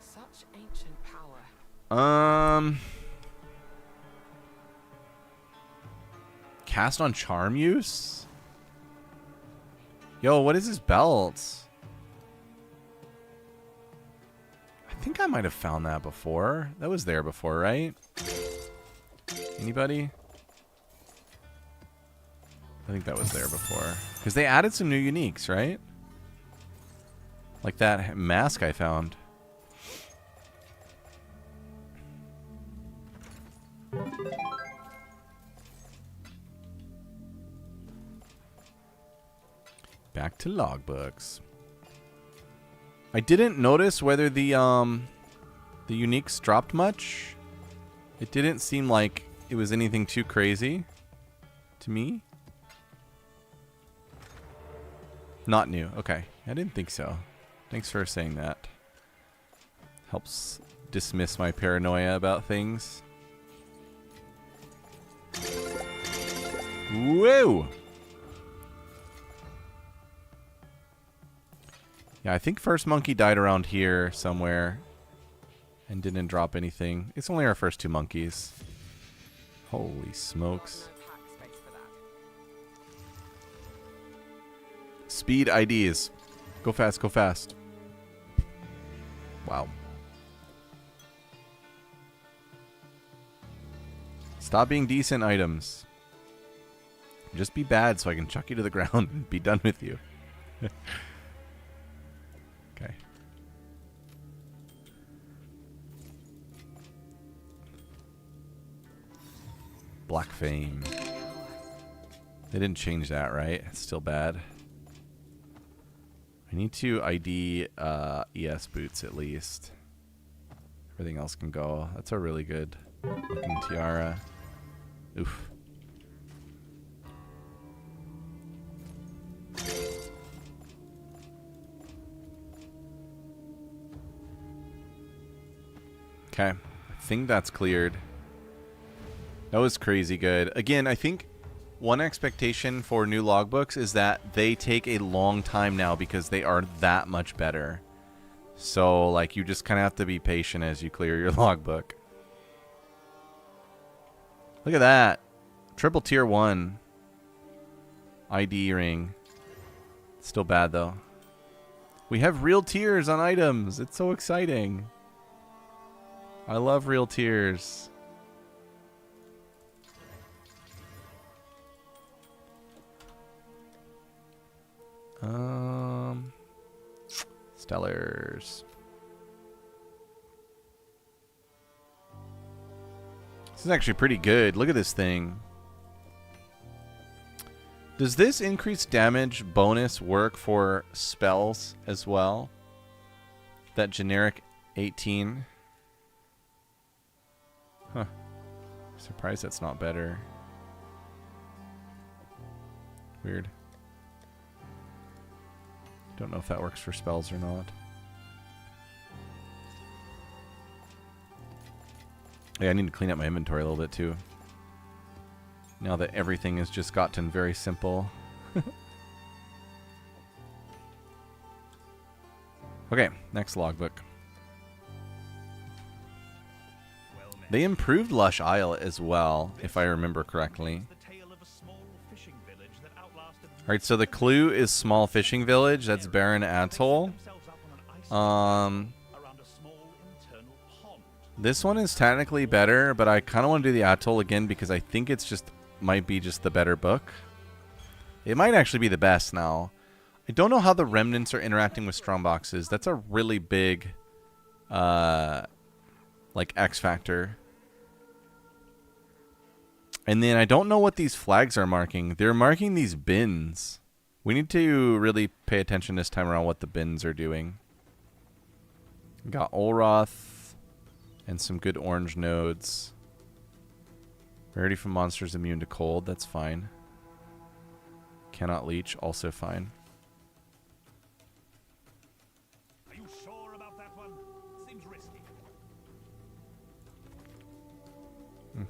Such ancient power. Cast on charm use? Yo, what is this belt? I think I might have found that before. That was there before, right? Anybody? I think that was there before. Because they added some new uniques, right? Like that mask I found. Back to logbooks. I didn't notice whether the uniques dropped much. It didn't seem like it was anything too crazy to me. Not new. Okay. I didn't think so. Thanks for saying that. Helps dismiss my paranoia about things. Whoa! Yeah, I think first monkey died around here somewhere and didn't drop anything. It's only our first two monkeys. Holy smokes. Speed IDs. Go fast, go fast. Wow. Stop being decent items. Just be bad so I can chuck you to the ground and be done with you. Okay. Black Fame. They didn't change that, right? It's still bad. I need to ID ES boots at least. Everything else can go. That's a really good looking tiara. Oof. Okay. I think that's cleared. That was crazy good. Again, I think one expectation for new logbooks is that they take a long time now because they are that much better. So, like, you just kind of have to be patient as you clear your logbook. Look at that. Triple tier 1. ID ring. Still bad, though. We have real tiers on items. It's so exciting. I love real tiers. Stellars. This is actually pretty good. Look at this thing. Does this increased damage bonus work for spells as well? That generic 18. Huh. Surprised that's not better. Weird. Don't know if that works for spells or not. Yeah, I need to clean up my inventory a little bit too. Now that everything has just gotten very simple. Okay, next logbook. They improved Lush Isle as well, if I remember correctly. Alright, so the clue is small fishing village. That's Barren Atoll. This one is technically better, but I kind of want to do the Atoll again because I think it's just might be just the better book. It might actually be the best now. I don't know how the remnants are interacting with Strongboxes. That's a really big like X factor. And then I don't know what these flags are marking. They're marking these bins. We need to really pay attention this time around what the bins are doing. We got Olroth and some good orange nodes. Rarity from monsters immune to cold. That's fine. Cannot leech. Also fine. Are you sure about that one? Seems risky.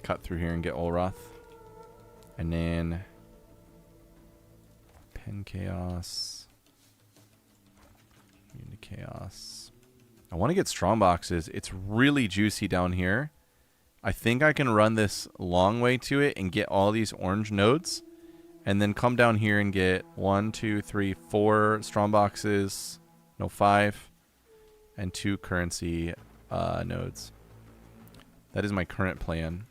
Cut through here and get Olroth. And then Pen Chaos. Immune to Chaos. I want to get Strongboxes. It's really juicy down here. I think I can run this long way to it and get all these orange nodes. and then come down here and get 1, 2, 3, 4 Strongboxes, no 5, and 2 currency nodes. That is my current plan.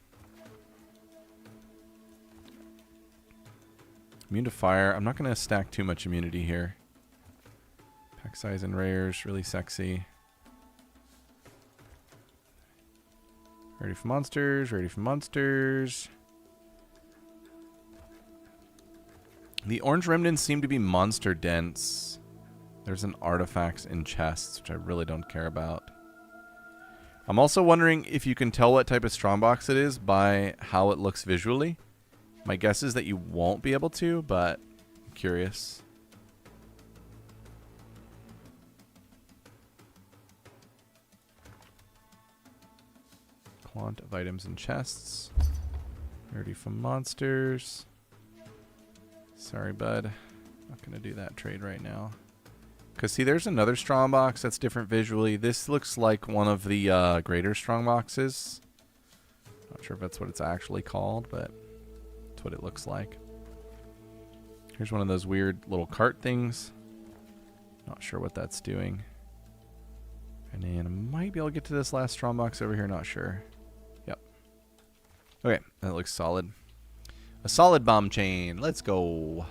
Immune to fire. I'm not going to stack too much immunity here. Pack size and rares, really sexy. Ready for monsters, ready for monsters. The orange remnants seem to be monster dense. There's an artifacts in chests, which I really don't care about. I'm also wondering if you can tell what type of strongbox it is by how it looks visually. My guess is that you won't be able to, but I'm curious. Quant of items and chests. Ready for monsters. Sorry, bud. Not going to do that trade right now. Because, see, there's another strongbox that's different visually. This looks like one of the greater strongboxes. Not sure if that's what it's actually called, but that's what it looks like. Here's one of those weird little cart things. Not sure what that's doing. And then I might be able to get to this last strongbox over here. Not sure. Yep. Okay, that looks solid. A solid bomb chain. Let's go.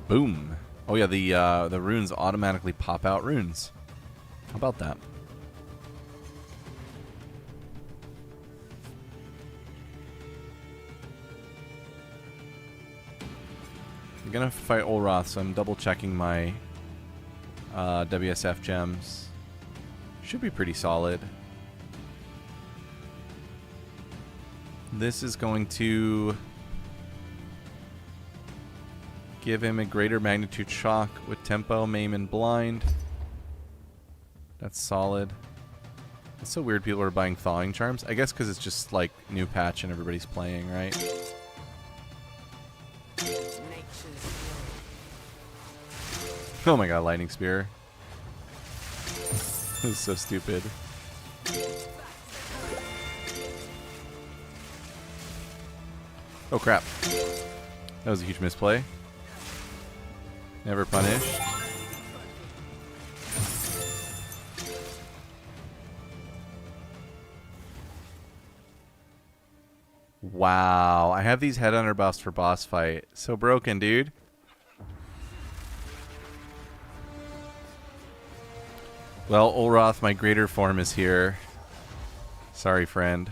Boom. Oh yeah, the runes automatically pop out runes. How about that? I'm gonna fight Olroth, so I'm double checking my WSF gems. Should be pretty solid. This is going to give him a greater magnitude shock with tempo, maim, and blind. That's solid. It's so weird people are buying thawing charms. I guess because it's just like new patch and everybody's playing, right? Oh my god, lightning spear. This is so stupid. Oh crap. That was a huge misplay. Never punished. Wow. I have these Headhunter buffs for boss fight. So broken, dude. Well, Olroth, my greater form is here. Sorry, friend.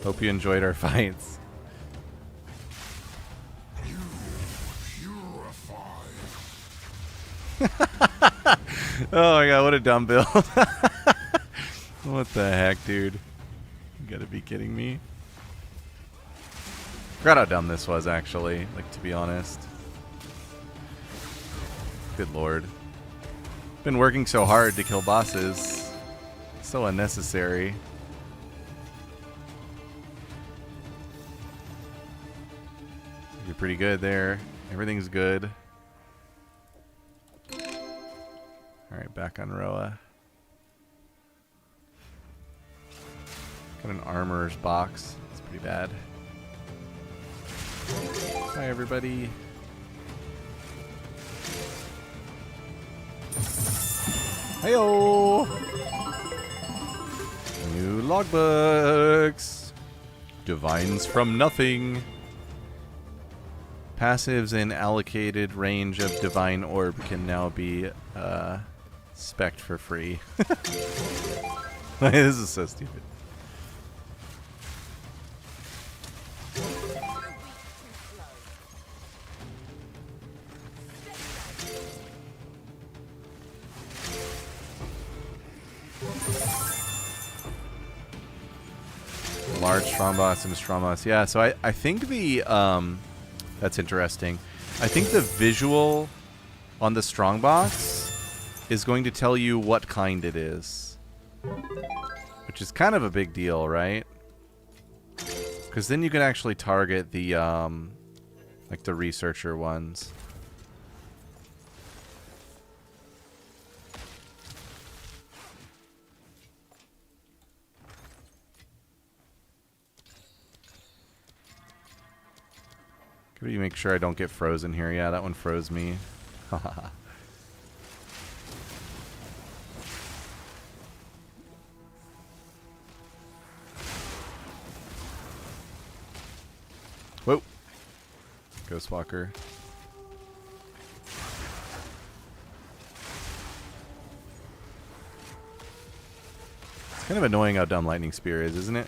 Hope you enjoyed our fights. Oh my god, what a dumb build. What the heck, dude? You gotta be kidding me. Forgot how dumb this was, actually, like, to be honest. Good lord. Been working so hard to kill bosses. So unnecessary. You're pretty good there. Everything's good. Alright, back on Roa. Got an armorer's box. It's pretty bad. Hi, everybody. Heyo! New logbooks. Divines from nothing. Passives in allocated range of divine orb can now be spec'd for free. This is so stupid. Large Strongbox and Strongbox. Yeah, so I think the that's interesting. I think the visual on the Strongbox is going to tell you what kind it is, which is kind of a big deal, right? Because then you can actually target the like the researcher ones. Let me make sure I don't get frozen here. Yeah, that one froze me. Whoa. Ghostwalker. It's kind of annoying how dumb Lightning Spear is, isn't it?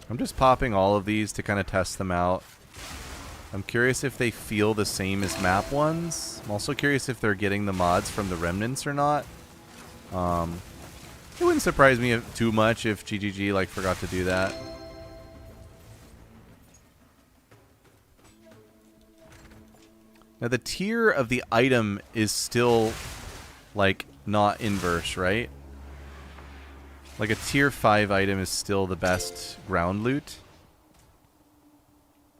I'm just popping all of these to kind of test them out. I'm curious if they feel the same as map ones. I'm also curious if they're getting the mods from the remnants or not. It wouldn't surprise me too much if GGG like forgot to do that. Now the tier of the item is still like not inverse, right? Like a tier 5 item is still the best ground loot.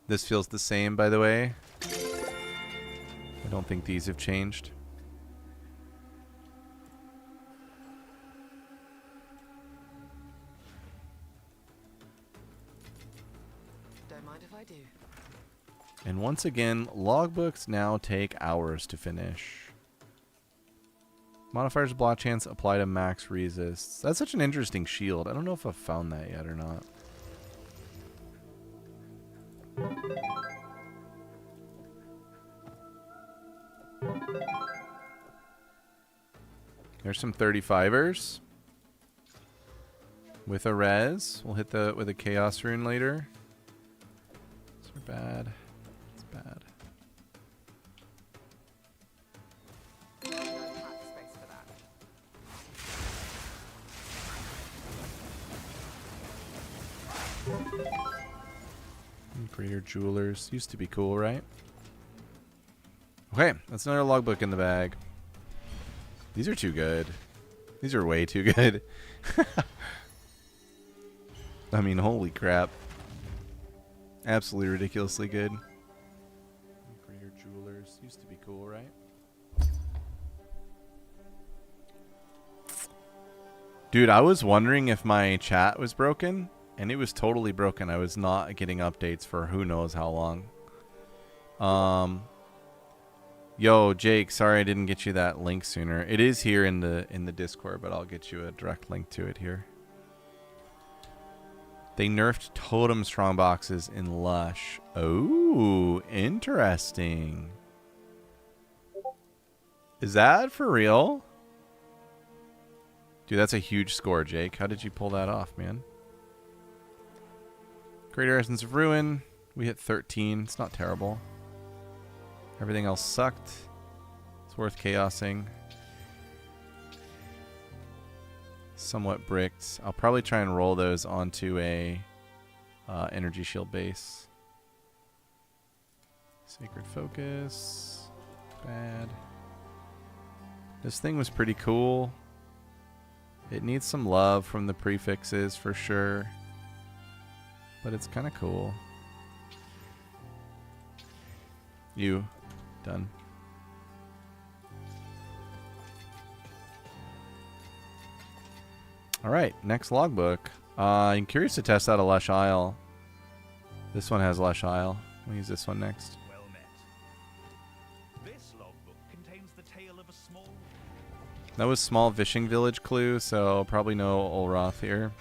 This feels the same, by the way. I don't think these have changed. Don't mind if I do. And once again, logbooks now take hours to finish. Modifiers block chance apply to max resists. That's such an interesting shield. I don't know if I've found that yet or not. There's some 35ers. With a res. We'll hit the with a chaos rune later. These are bad. It's bad. Greater Jewelers. Used to be cool, right? Okay, that's another logbook in the bag. These are too good. These are way too good. I mean, holy crap. Absolutely ridiculously good. Greater Jewelers. Used to be cool, right? Dude, I was wondering if my chat was broken. And it was totally broken. I was not getting updates for who knows how long. Yo, Jake, sorry I didn't get you that link sooner. It is here in the Discord, but I'll get you a direct link to it here. They nerfed totem strongboxes in Lush. Oh, interesting. Is that for real? Dude, that's a huge score, Jake. How did you pull that off, man? Greater Essence of Ruin. We hit 13. It's not terrible. Everything else sucked. It's worth chaosing. Somewhat bricked. I'll probably try and roll those onto a energy shield base. Sacred Focus. Bad. This thing was pretty cool. It needs some love from the prefixes for sure. But it's kind of cool. You. Done. Alright, next logbook. I'm curious to test out a Lush Isle. This one has Lush Isle. We'll use this one next. Well met. This logbook contains the tale of a small... That was small fishing village clue, so probably no Olroth here.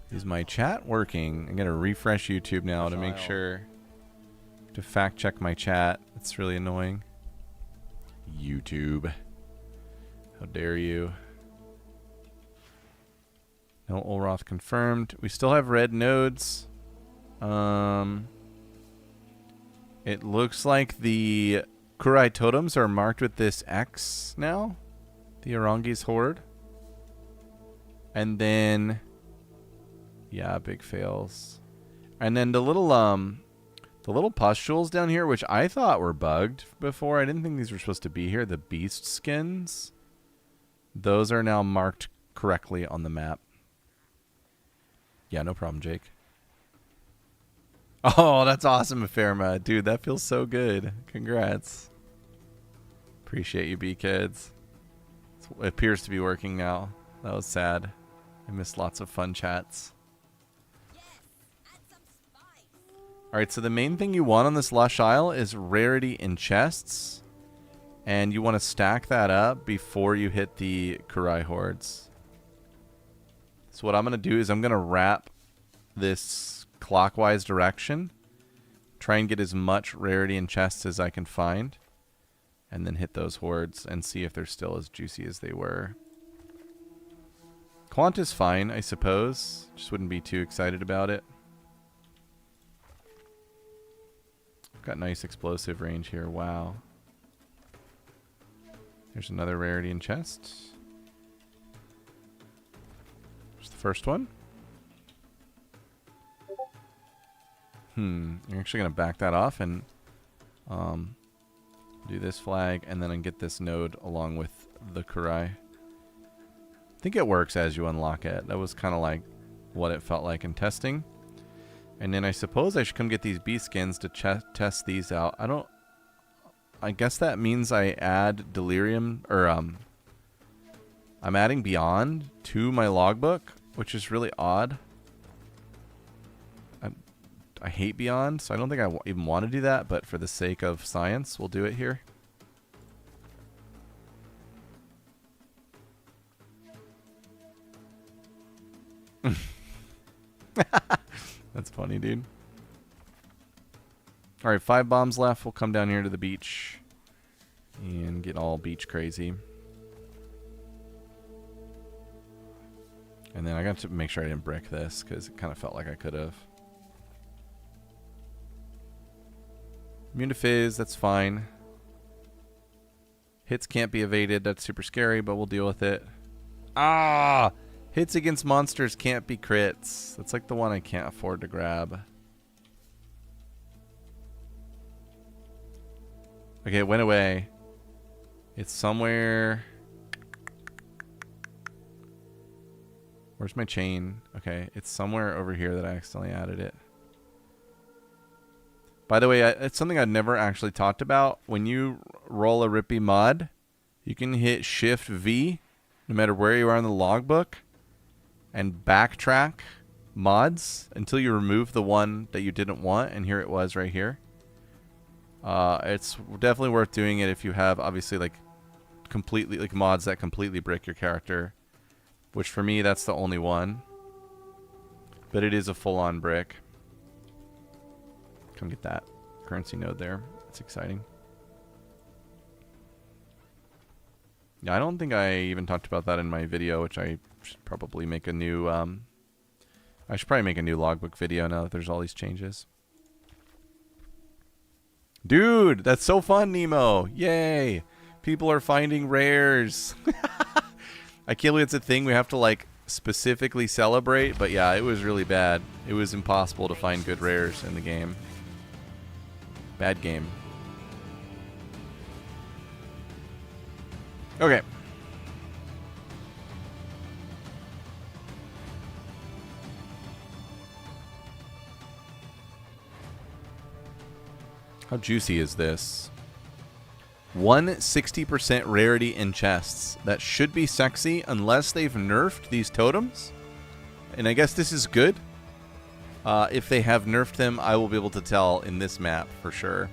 Is my chat working? I'm going to refresh YouTube now to make sure. To fact check my chat. It's really annoying. YouTube. How dare you. No Olroth confirmed. We still have red nodes. It looks like the Kurai totems are marked with this X now. The Arangi's Horde. And then... yeah, big fails. And then the little pustules down here, which I thought were bugged before. I didn't think these were supposed to be here. The beast skins. Those are now marked correctly on the map. Yeah, no problem, Jake. Oh, that's awesome, Ephemerma. Dude, that feels so good. Congrats. Appreciate you, B-Kids. It's It appears to be working now. That was sad. I missed lots of fun chats. Alright, so the main thing you want on this Lush Isle is rarity in chests. And you want to stack that up before you hit the Kurai hordes. So what I'm going to do is I'm going to wrap this clockwise direction. Try and get as much rarity in chests as I can find. And then hit those hordes and see if they're still as juicy as they were. Quant is fine, I suppose. Just wouldn't be too excited about it. Got nice explosive range here. Wow. There's another rarity in chest. There's the first one. I'm actually going to back that off and do this flag and then get this node along with the Kurai. I think it works as you unlock it. That was kind of like what it felt like in testing. And then I suppose I should come get these bee skins to test these out. I guess that means I add delirium, or I'm adding beyond to my logbook, which is really odd. I hate beyond, so I don't think I even want to do that, but for the sake of science, we'll do it here. That's funny, dude. Alright, 5 bombs left. We'll come down here to the beach and get all beach crazy. And then I got to make sure I didn't brick this because it kind of felt like I could have. Immune to fizz, that's fine. Hits can't be evaded. That's super scary, but we'll deal with it. Ah! Hits against monsters can't be crits. That's like the one I can't afford to grab. Okay, it went away. It's somewhere. Where's my chain? Okay, it's somewhere over here that I accidentally added it. By the way, it's something I've never actually talked about. When you roll a Rippy mod, you can hit Shift V, no matter where you are in the logbook, and backtrack mods until you remove the one that you didn't want. And here it was right here. It's definitely worth doing it if you have obviously like completely like mods that completely brick your character, which for me that's the only one, but it is a full-on brick. Come get that currency node there. That's exciting. Yeah, I don't think I even talked about that in my video, which I should probably make a new I should probably make a new logbook video now that there's all these changes. Dude, that's so fun, Nemo. Yay. People are finding rares. I can't believe it's a thing we have to like specifically celebrate, but yeah, it was really bad. It was impossible to find good rares in the game. Bad game. Okay. How juicy is this? 160% rarity in chests. That should be sexy unless they've nerfed these totems. And I guess this is good. If they have nerfed them, I will be able to tell in this map for sure.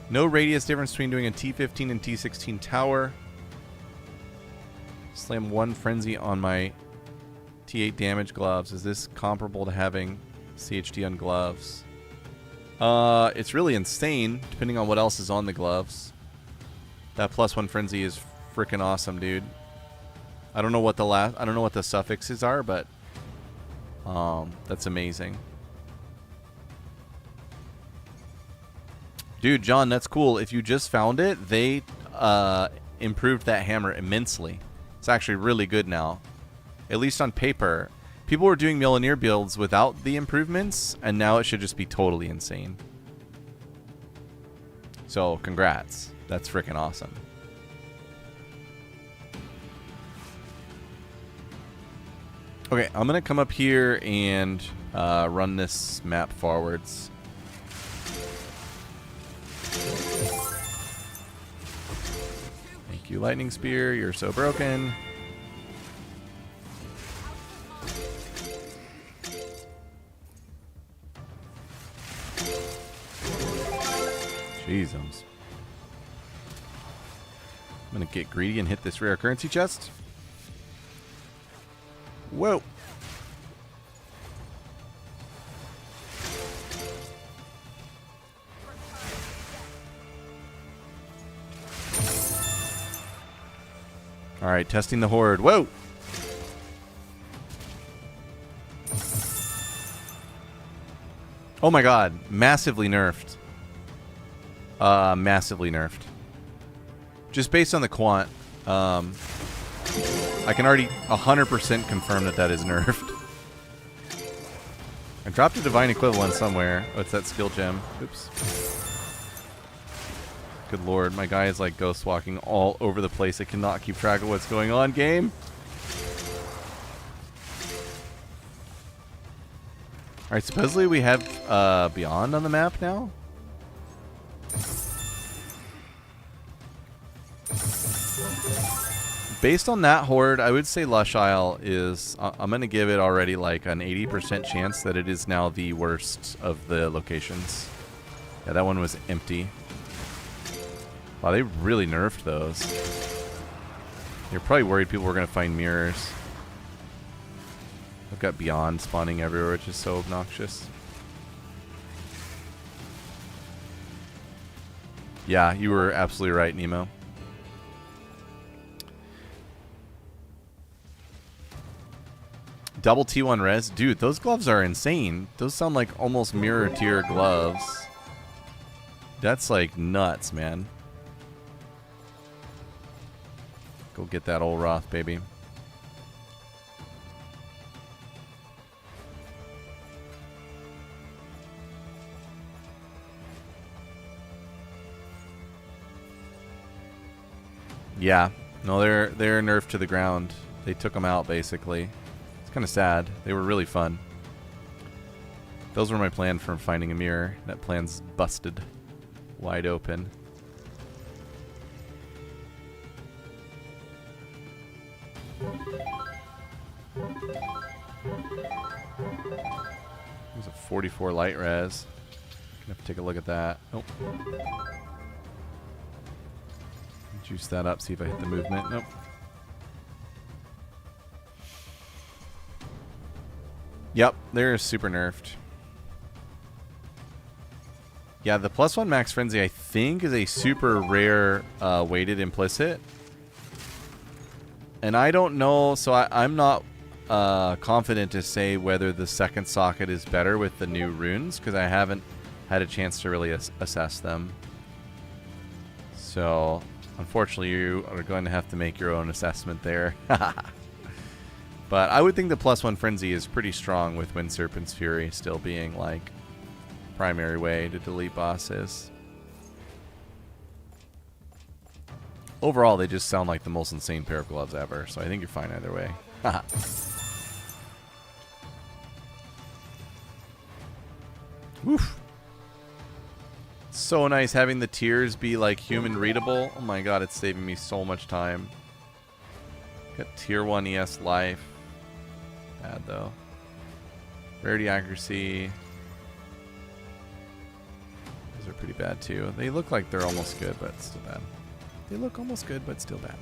No radius difference between doing a T15 and T16 tower. Slam 1 frenzy on my T8 damage gloves. Is this comparable to having CHD on gloves? It's really insane depending on what else is on the gloves. That +1 frenzy is freaking awesome, dude. I don't know what the suffixes are, but that's amazing. Dude, John, that's cool. If you just found it, they improved that hammer immensely. It's actually really good now. At least on paper. People were doing Mjolnir builds without the improvements, and now it should just be totally insane. So, congrats. That's freaking awesome. Okay, I'm going to come up here and run this map forwards. you, lightning spear. You're so broken. Jesus. I'm gonna get greedy and hit this rare currency chest. Whoa. All right, testing the horde. Whoa. Oh my god, massively nerfed. Massively nerfed. Just based on the quant, I can already 100% confirm that that is nerfed. I dropped a divine equivalent somewhere. Oh, it's that skill gem. Oops. Good lord, my guy is like ghost walking all over the place. I cannot keep track of what's going on, game. Alright, supposedly we have Beyond on the map now. Based on that horde, I would say Lush Isle is... I'm going to give it already like an 80% chance that it is now the worst of the locations. Yeah, that one was empty. Wow, they really nerfed those. You're probably worried people were going to find mirrors. I've got Beyond spawning everywhere, which is so obnoxious. Yeah, you were absolutely right, Nemo. Double T1 res. Dude, those gloves are insane. Those sound like almost mirror tier gloves. That's like nuts, man. Go get that Olroth, baby. Yeah. No, they're nerfed to the ground. They took them out, basically. It's kind of sad. They were really fun. Those were my plan for finding a mirror. That plan's busted. Wide open. There's a 44 light res. Gonna have to take a look at that. Nope. Juice that up, see if I hit the movement. Nope. Yep, they're super nerfed. Yeah, the +1 max frenzy I think is a super rare weighted implicit. And I don't know, so I'm not confident to say whether the second socket is better with the new runes, because I haven't had a chance to really assess them. So, unfortunately, you are going to have to make your own assessment there. But I would think the +1 frenzy is pretty strong with Wind Serpent's Fury still being like primary way to delete bosses. Overall, they just sound like the most insane pair of gloves ever, so I think you're fine either way. Woof. So nice having the tiers be like human readable. Oh my god, it's saving me so much time. Got tier 1 ES life. Bad though. Rarity accuracy. Those are pretty bad too. They look like they're almost good, but still bad. They look almost good, but still bad.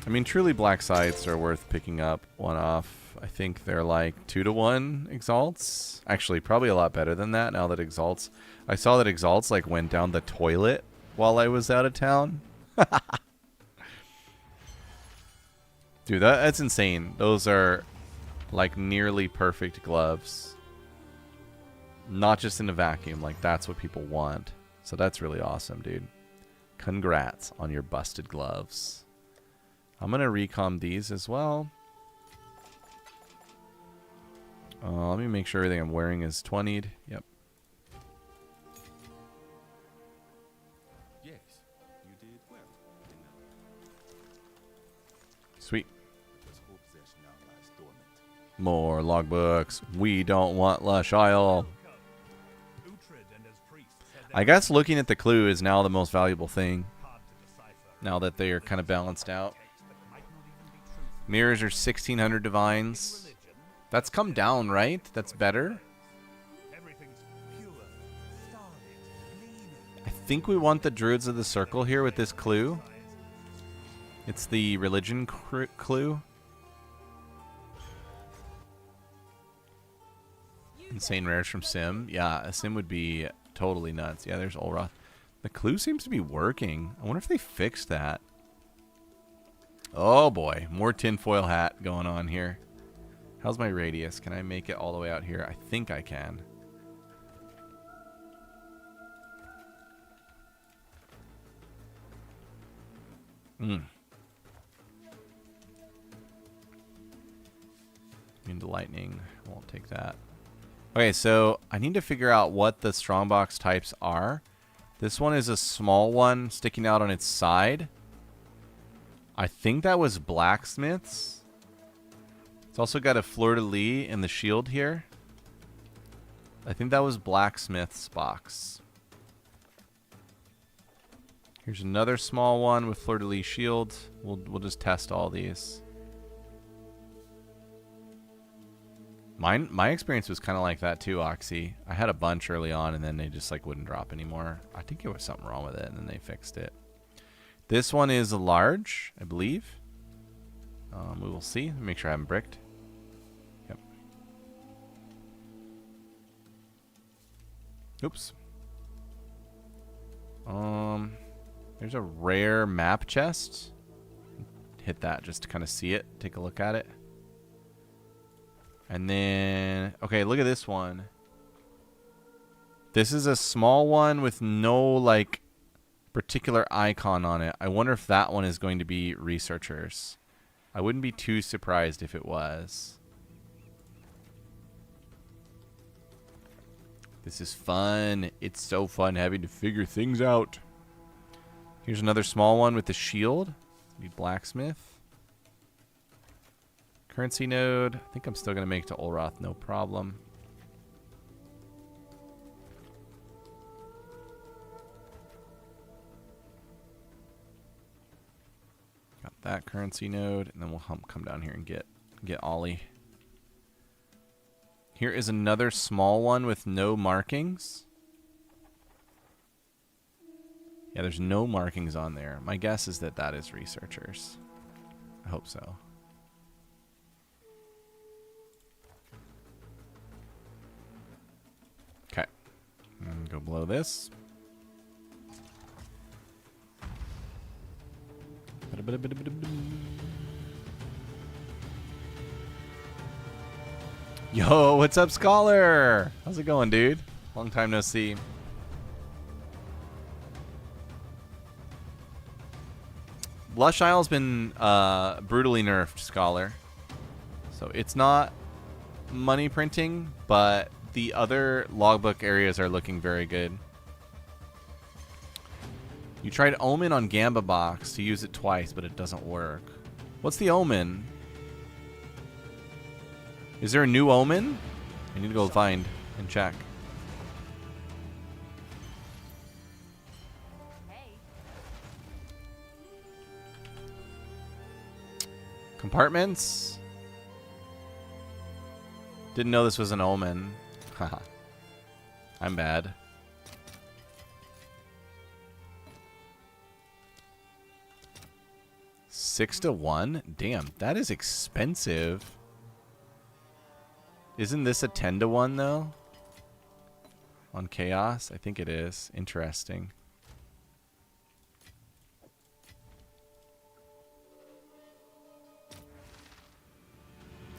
I mean, truly black sites are worth picking up one off. I think they're like 2-to-1 exalts. Actually, probably a lot better than that now that exalts. I saw that exalts like went down the toilet while I was out of town. Dude, that's insane. Those are like nearly perfect gloves. Not just in a vacuum. Like that's what people want. So that's really awesome, dude. Congrats on your busted gloves. I'm going to recom these as well. Let me make sure everything I'm wearing is 20'd. Yep. Yes, you did well. Sweet. This whole possession now lies dormant. More logbooks. We don't want Lush Isle. I guess looking at the clue is now the most valuable thing. Now that they are kind of balanced out. Mirrors are 1600 divines. That's come down, right? That's better. I think we want the Druids of the Circle here with this clue. It's the religion clue. Insane rares from Sim. Yeah, a Sim would be totally nuts. Yeah, there's Olroth. The clue seems to be working. I wonder if they fixed that. Oh boy, more tinfoil hat going on here. How's my radius? Can I make it all the way out here? I think I can. Into lightning. We'll take that. Okay, so I need to figure out what the Strongbox types are. This one is a small one sticking out on its side. I think that was blacksmiths. It's also got a fleur-de-lis in the shield here. I think that was blacksmith's box. Here's another small one with fleur-de-lis shield. We'll just test all these. My experience was kind of like that too, Oxy. I had a bunch early on and then they just like wouldn't drop anymore. I think there was something wrong with it and then they fixed it. This one is a large, I believe. We will see. Let me make sure I haven't bricked. Yep. Oops. There's a rare map chest. Hit that just to kind of see it. Take a look at it. And then, okay, look at this one. This is a small one with no, like, particular icon on it. I wonder if that one is going to be researchers. I wouldn't be too surprised if it was. This is fun. It's so fun having to figure things out. Here's another small one with the shield. Be blacksmith. Currency node. I think I'm still going to make it to Olroth, no problem. Got that currency node, and then we'll come down here and get Ollie. Here is another small one with no markings. Yeah, there's no markings on there. My guess is that that is researchers. I hope so. Okay. Go below this. Yo, what's up, Scholar? How's it going, dude? Long time no see. Lush Isle's been brutally nerfed, Scholar. So it's not money printing, but the other logbook areas are looking very good. You tried Omen on Gamba Box to use it twice, but it doesn't work. What's the Omen? Is there a new Omen? I need to go find and check. Compartments? Didn't know this was an Omen. Haha. I'm bad. $6 to 1? Damn, that is expensive. Isn't this a 10 to 1 though? On Chaos? I think it is. Interesting.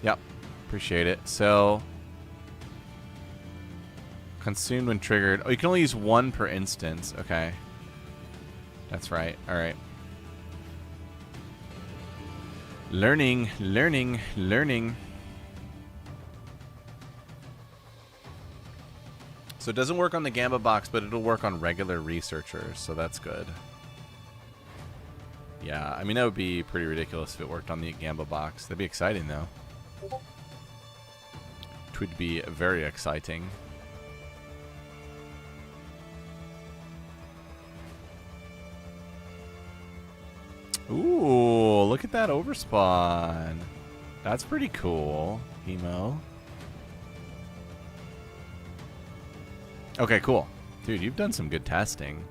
Yep. Appreciate it. So, consumed when triggered. Oh, you can only use one per instance. Okay. That's right. All right. Learning, learning, learning. So it doesn't work on the Gamba box, but it'll work on regular researchers, so that's good. Yeah, I mean, that would be pretty ridiculous if it worked on the Gamba box. That'd be exciting, though. It would be very exciting. Ooh, look at that overspawn. That's pretty cool, Emo. Okay, cool. Dude, you've done some good testing.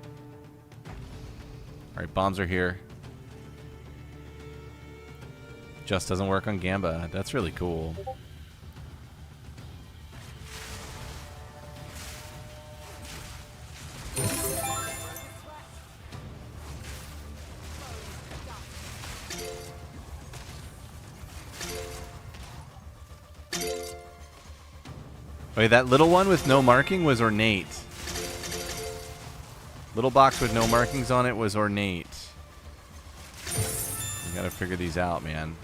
Alright, bombs are here. Just doesn't work on Gamba. That's really cool. Wait, that little one with no marking was ornate. Little box with no markings on it was ornate. We gotta figure these out, man.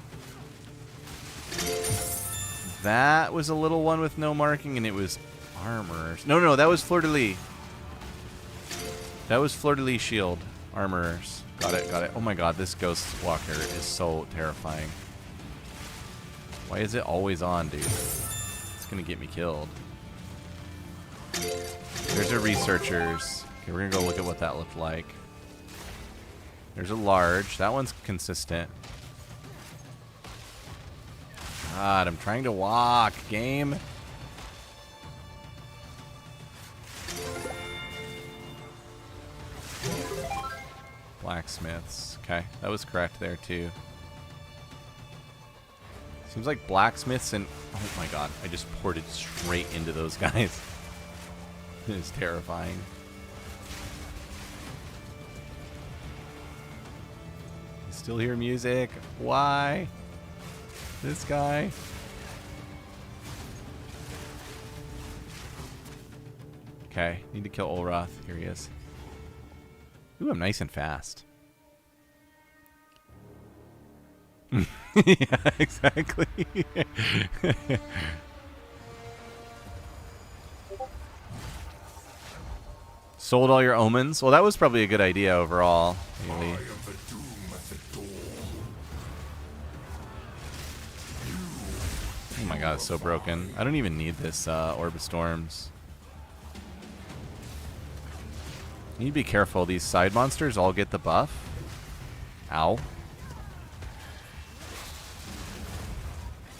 That was a little one with no marking, and it was armorers. No, that was fleur-de-lis. That was fleur-de-lis shield. Armorers. Got it. Oh my god, this ghost walker is so terrifying. Why is it always on, dude? It's gonna get me killed. There's our researchers. Okay, we're gonna go look at what that looked like. There's a large. That one's consistent. God, I'm trying to walk. Game. Blacksmiths. Okay, that was correct there too. Seems like blacksmiths and... Oh my god, I just ported straight into those guys. It is terrifying. I still hear music. Why? This guy. Okay, need to kill Olroth. Here he is. Ooh, I'm nice and fast. Yeah, exactly. Sold all your omens? Well, that was probably a good idea overall. Really. Oh my god, it's so broken. I don't even need this Orb of Storms. You need to be careful. These side monsters all get the buff. Ow.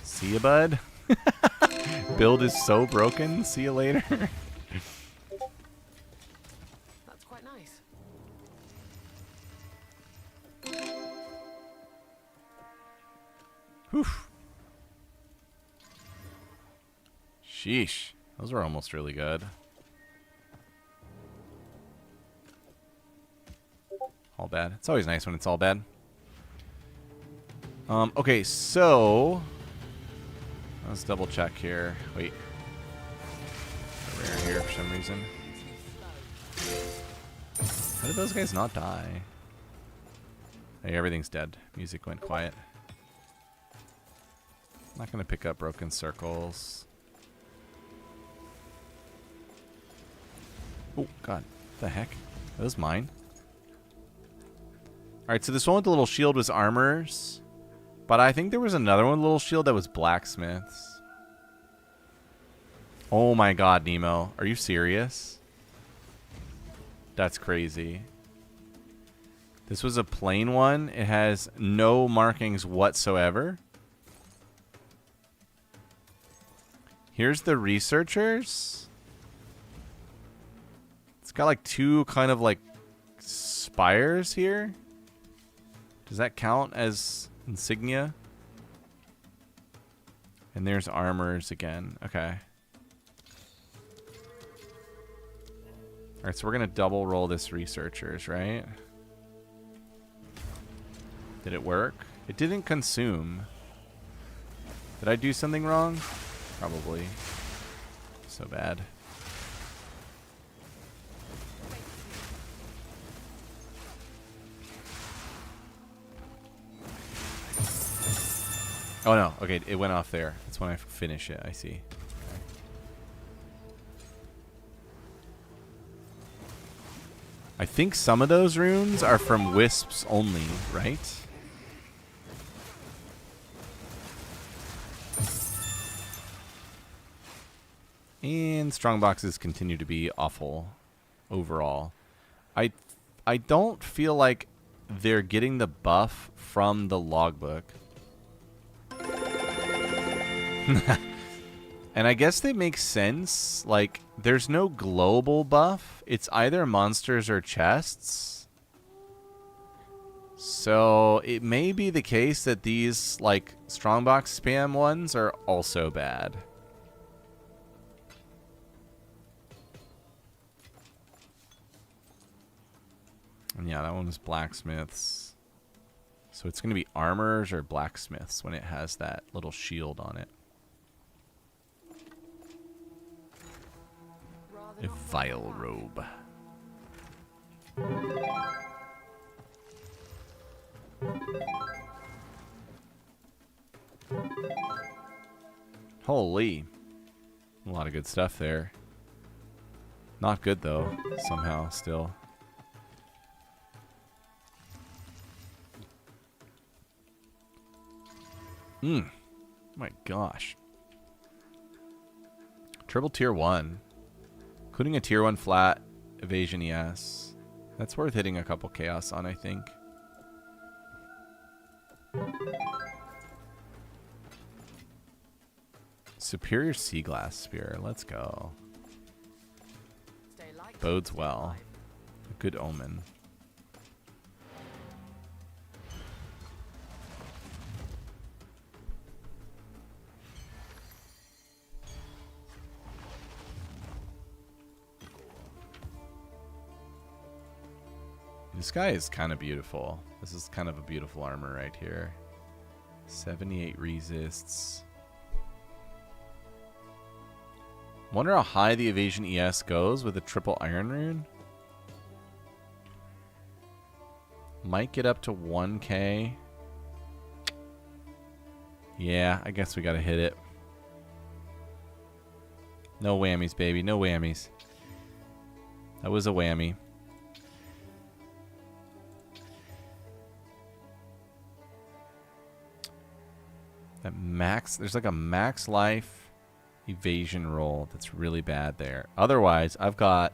See ya, bud? Build is so broken. See you later. That's quite nice. Whew. Sheesh. Those are almost really good. All bad. It's always nice when it's all bad. Okay, so... Let's double check here. Wait. Rare here for some reason. How did those guys not die? Hey, everything's dead. Music went quiet. I'm not going to pick up broken circles. Oh, God. What the heck? That was mine. Alright, so this one with the little shield was armors. But I think there was another one with a little shield that was blacksmiths. Oh my god, Nemo. Are you serious? That's crazy. This was a plain one. It has no markings whatsoever. Here's the researchers. It's got like two kind of like spires here. Does that count as insignia? And there's armors again. Okay. Alright, so we're going to double roll this researchers, right? Did it work? It didn't consume. Did I do something wrong? Probably. So bad. Oh no, okay, it went off there. That's when I finish it, I see. Okay. I think some of those runes are from wisps only, right? And strongboxes continue to be awful overall. I don't feel like they're getting the buff from the logbook. And I guess that makes sense. Like, there's no global buff. It's either monsters or chests. So it may be the case that these, like, strongbox spam ones are also bad. And yeah, that one was blacksmiths. So it's going to be armorers or blacksmiths when it has that little shield on it. A vile robe. Holy. A lot of good stuff there. Not good though, somehow still. My gosh. Triple tier 1. Including a tier 1 flat evasion ES. That's worth hitting a couple chaos on, I think. Superior sea glass spear. Let's go. Bodes well. A good omen. This guy is kind of beautiful. This is kind of a beautiful armor right here. 78 resists. Wonder how high the evasion ES goes with a triple iron rune. Might get up to 1k. Yeah, I guess we gotta hit it. No whammies, baby. No whammies. That was a whammy. That max, there's like a max life evasion roll that's really bad there. Otherwise, I've got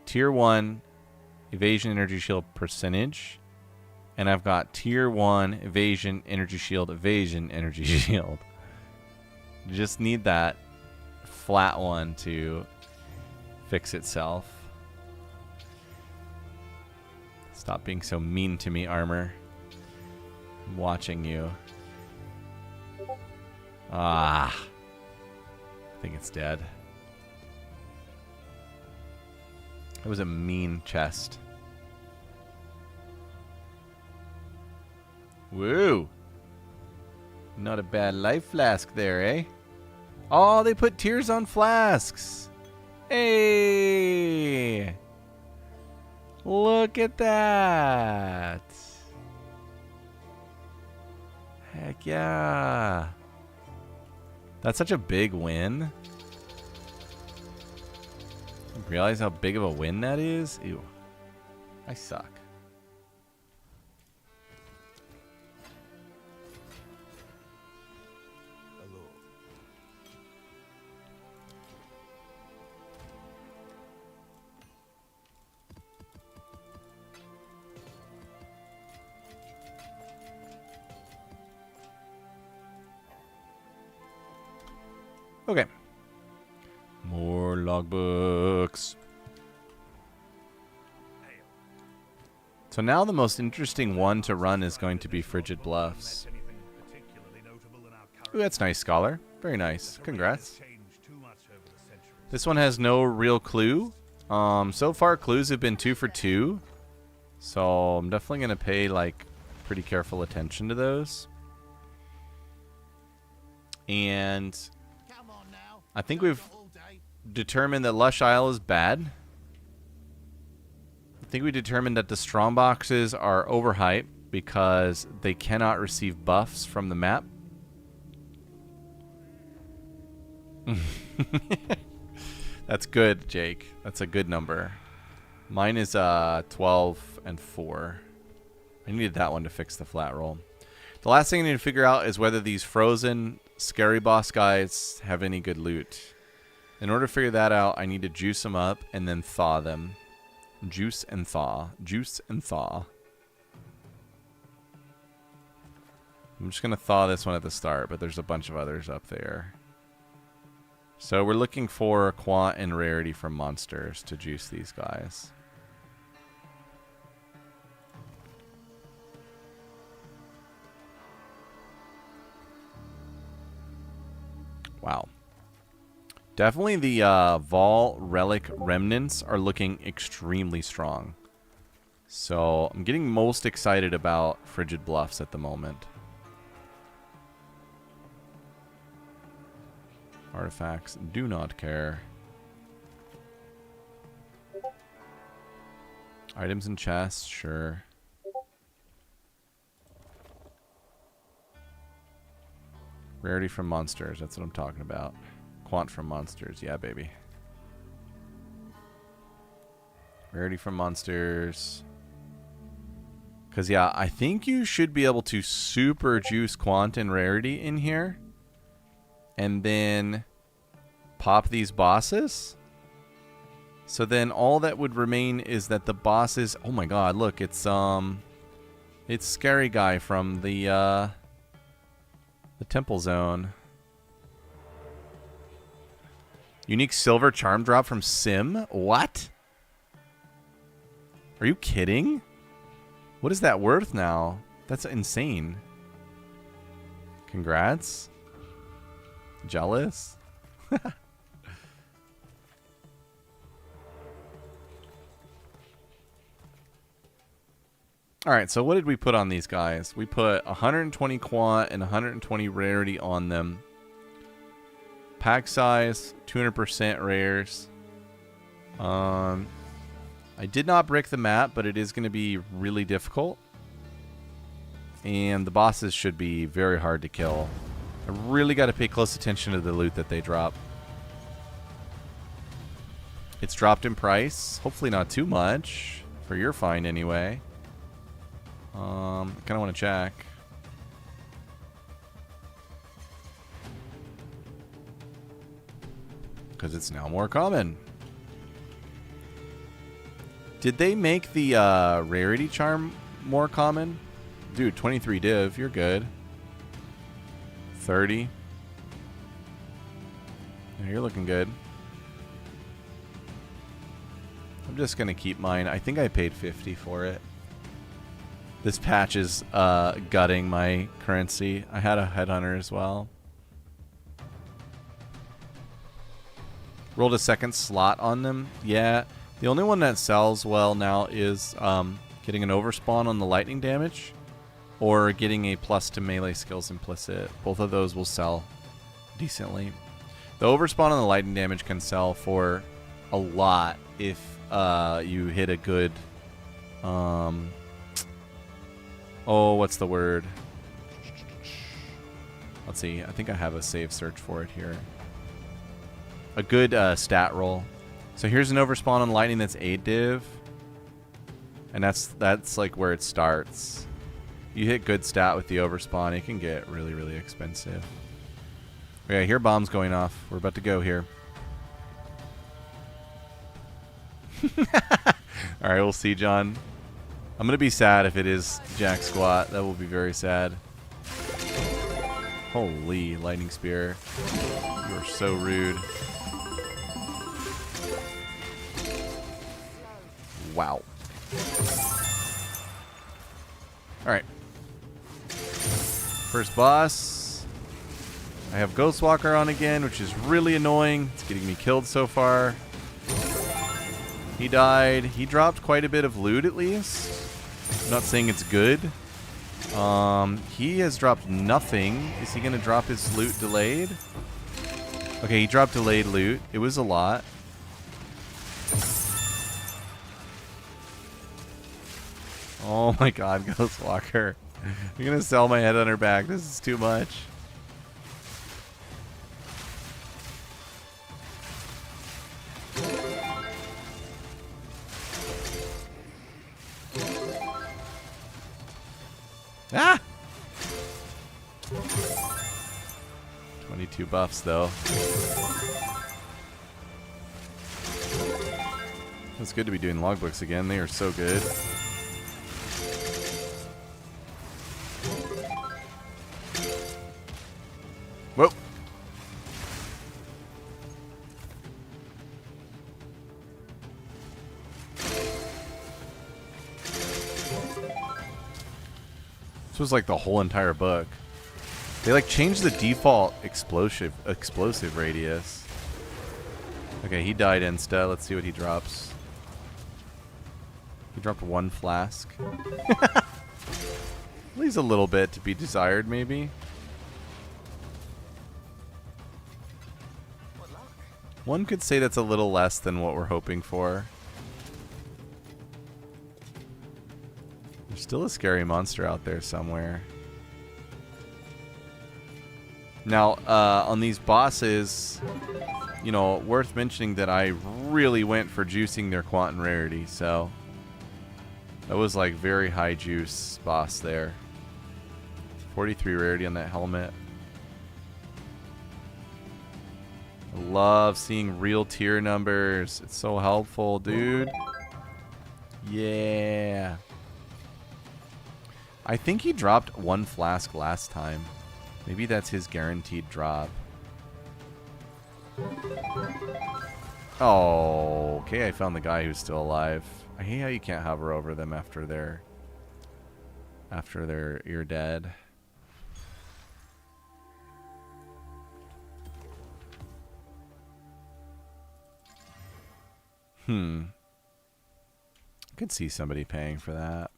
tier 1 evasion energy shield percentage, and I've got tier 1 evasion energy shield evasion energy shield. You just need that flat one to fix itself. Stop being so mean to me, armor. I'm watching you. Ah. I think it's dead. It was a mean chest. Woo. Not a bad life flask there, eh? Oh, they put tiers on flasks. Hey. Look at that. Heck yeah. That's such a big win. Realize how big of a win that is? Ew. I suck. Okay. More logbooks. So now the most interesting one to run is going to be Frigid Bluffs. Ooh, that's nice, Scholar. Very nice. Congrats. This one has no real clue. So far, clues have been 2 for 2. So I'm definitely going to pay, like, pretty careful attention to those. And I think we've determined that Lush Isle is bad. I think we determined that the Strongboxes are overhyped because they cannot receive buffs from the map. That's good, Jake. That's a good number. Mine is 12 and 4. I needed that one to fix the flat roll. The last thing I need to figure out is whether these frozen scary boss guys have any good loot. In order to figure that out, I need to juice them up and then thaw them. Juice and thaw. Juice and thaw. I'm just going to thaw this one at the start, but there's a bunch of others up there. So we're looking for quant and rarity from monsters to juice these guys. Wow. Definitely the Vol Relic Remnants are looking extremely strong. So I'm getting most excited about Frigid Bluffs at the moment. Artifacts, do not care. Items and chests, sure. Rarity from monsters, that's what I'm talking about. Quant from monsters, yeah, baby. Rarity from monsters. Because, yeah, I think you should be able to super juice quant and rarity in here. And then pop these bosses. So then all that would remain is that the bosses... Oh my god, look, it's Scary Guy from the Temple Zone. Unique silver charm drop from Sim? What? Are you kidding? What is that worth now? That's insane. Congrats. Jealous? Alright, so what did we put on these guys? We put 120 quant and 120 rarity on them. Pack size, 200% rares. I did not brick the map, but it is going to be really difficult. And the bosses should be very hard to kill. I really got to pay close attention to the loot that they drop. It's dropped in price. Hopefully not too much. For your find anyway. I kind of want to check. Because it's now more common. Did they make the rarity charm more common? Dude, 23 div, you're good. 30. Yeah, you're looking good. I'm just going to keep mine. I think I paid 50 for it. This patch is gutting my currency. I had a Headhunter as well. Rolled a second slot on them. Yeah. The only one that sells well now is getting an overspawn on the lightning damage or getting a plus to melee skills implicit. Both of those will sell decently. The overspawn on the lightning damage can sell for a lot if you hit a good... oh, what's the word? Let's see. I think I have a save search for it here. A good stat roll. So here's an overspawn on lightning that's 8 div. And that's like where it starts. You hit good stat with the overspawn, it can get really, really expensive. Okay, I hear bombs going off. We're about to go here. Alright, we'll see, John. I'm going to be sad if it is Jack Squat. That will be very sad. Holy, lightning spear. You are so rude. Wow. Alright. First boss. I have Ghostwalker on again, which is really annoying. It's getting me killed so far. He died. He dropped quite a bit of loot at least. I'm not saying it's good. He has dropped nothing. Is he going to drop his loot delayed? Okay, he dropped delayed loot. It was a lot. Oh my god, Ghostwalker. I'm going to sell my Headhunter back. This is too much. Ah! 22 buffs, though. It's good to be doing logbooks again. They are so good. Whoa. This was like the whole entire book. They like changed the default explosive radius. Okay, he died insta. Let's see what he drops. He dropped 1 flask. Leaves a little bit to be desired, maybe. What luck? One could say that's a little less than what we're hoping for. There's still a scary monster out there somewhere. Now, on these bosses, you know, worth mentioning that I really went for juicing their quant and rarity, so that was like very high juice boss there. 43 rarity on that helmet. I love seeing real tier numbers. It's so helpful, dude. Yeah. I think he dropped 1 flask last time. Maybe that's his guaranteed drop. Oh, okay. I found the guy who's still alive. I hate how you can't hover over them after you're dead. I could see somebody paying for that.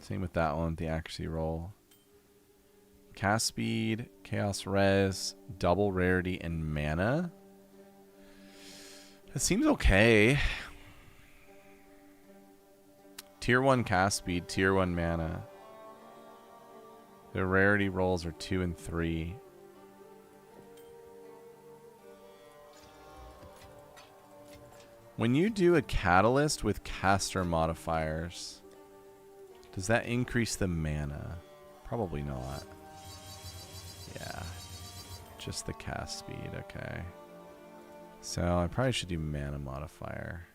Same with that one, the accuracy roll. Cast speed, chaos res, double rarity, and mana. That seems okay. Tier 1 cast speed, tier 1 mana. The rarity rolls are 2 and 3. When you do a catalyst with caster modifiers, does that increase the mana? Probably not. Yeah. Just the cast speed, okay. So I probably should do mana modifier,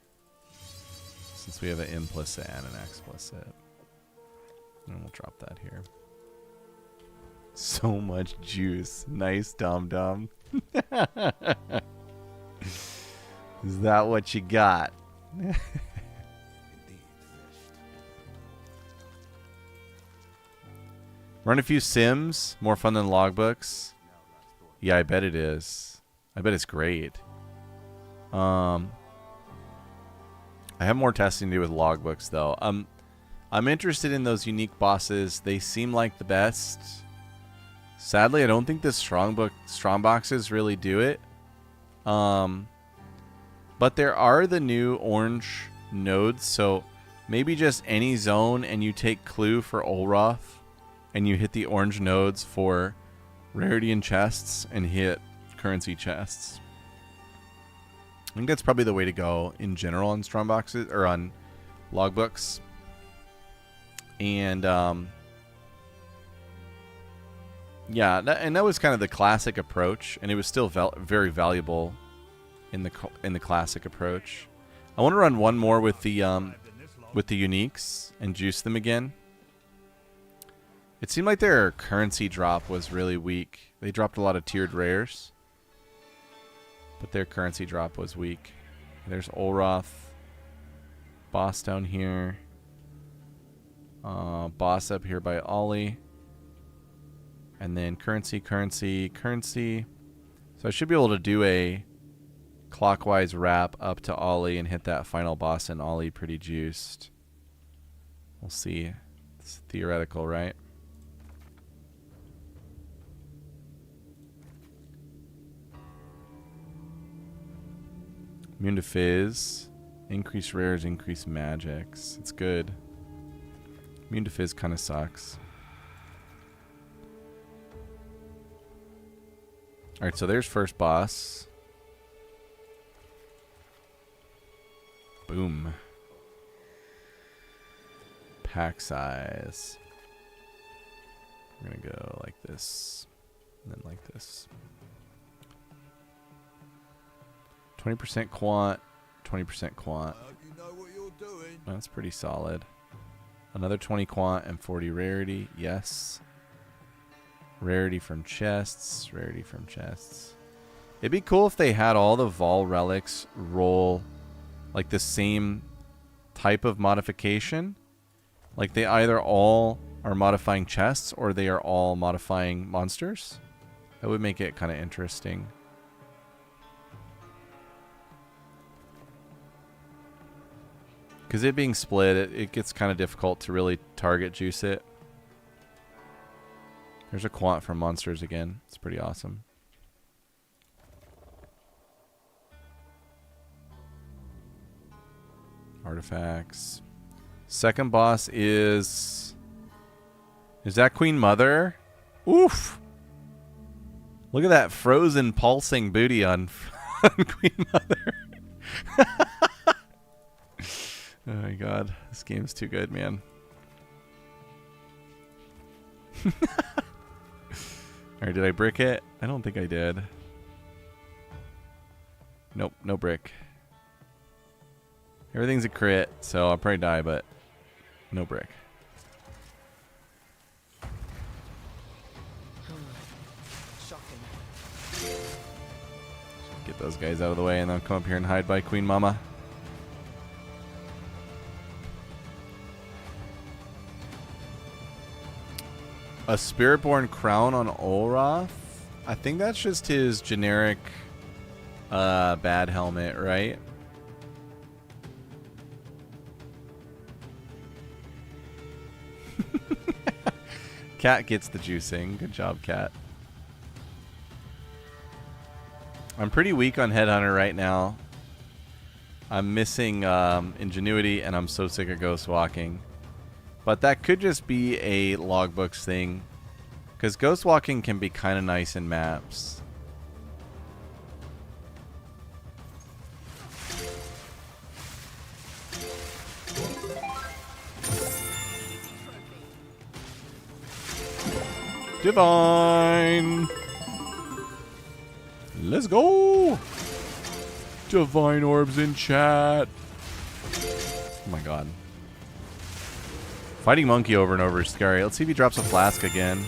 since we have an implicit and an explicit. And we'll drop that here. So much juice. Nice, dum-dum. Is that what you got? Run a few sims. More fun than logbooks. Yeah, I bet it is. I bet it's great. I have more testing to do with logbooks, though. I'm interested in those unique bosses. They seem like the best. Sadly, I don't think the Strongboxes really do it. But there are the new orange nodes, so maybe just any zone and you take clue for Olroth and you hit the orange nodes for rarity and chests and hit currency chests. I think that's probably the way to go in general on Strongboxes or on logbooks. And yeah, that was kind of the classic approach, and it was still very valuable in the classic approach. I want to run one more with the uniques and juice them again. It seemed like their currency drop was really weak. They dropped a lot of tiered rares, but their currency drop was weak. There's Olroth, boss down here, boss up here by Ollie, and then currency. So I should be able to do a clockwise wrap up to Ollie and hit that final boss and Ollie pretty juiced. We'll see. It's theoretical, right? Immune to Fizz. Increase rares, increase magics. It's good. Immune to Fizz kind of sucks. Alright, so there's first boss. Boom. Pack size. We're going to go like this. And then like this. 20% quant. 20% quant. You know what you're doing. That's pretty solid. Another 20 quant and 40 rarity. Yes. Rarity from chests. Rarity from chests. It'd be cool if they had all the Vol relics roll like the same type of modification. Like they either all are modifying chests or they are all modifying monsters. That would make it kind of interesting. Because it being split, it gets kind of difficult to really target juice it. There's a quant from monsters again. It's pretty awesome. Artifacts. Second boss is... Is that Queen Mother? Oof! Look at that frozen pulsing booty on, on Queen Mother. Oh my god. This game's too good, man. Alright, did I brick it? I don't think I did. Nope, no brick. Everything's a crit, so I'll probably die, but no brick. Shocking. Get those guys out of the way and then come up here and hide by Queen Mama. A Spiritborn crown on Olroth? I think that's just his generic bad helmet, right? Cat gets the juicing. Good job, Cat. I'm pretty weak on Headhunter right now. I'm missing Ingenuity, and I'm so sick of Ghost Walking. But that could just be a Logbooks thing. Because Ghost Walking can be kind of nice in maps. Divine! Let's go! Divine orbs in chat. Oh my god. Fighting Monkey over and over is scary. Let's see if he drops a flask again.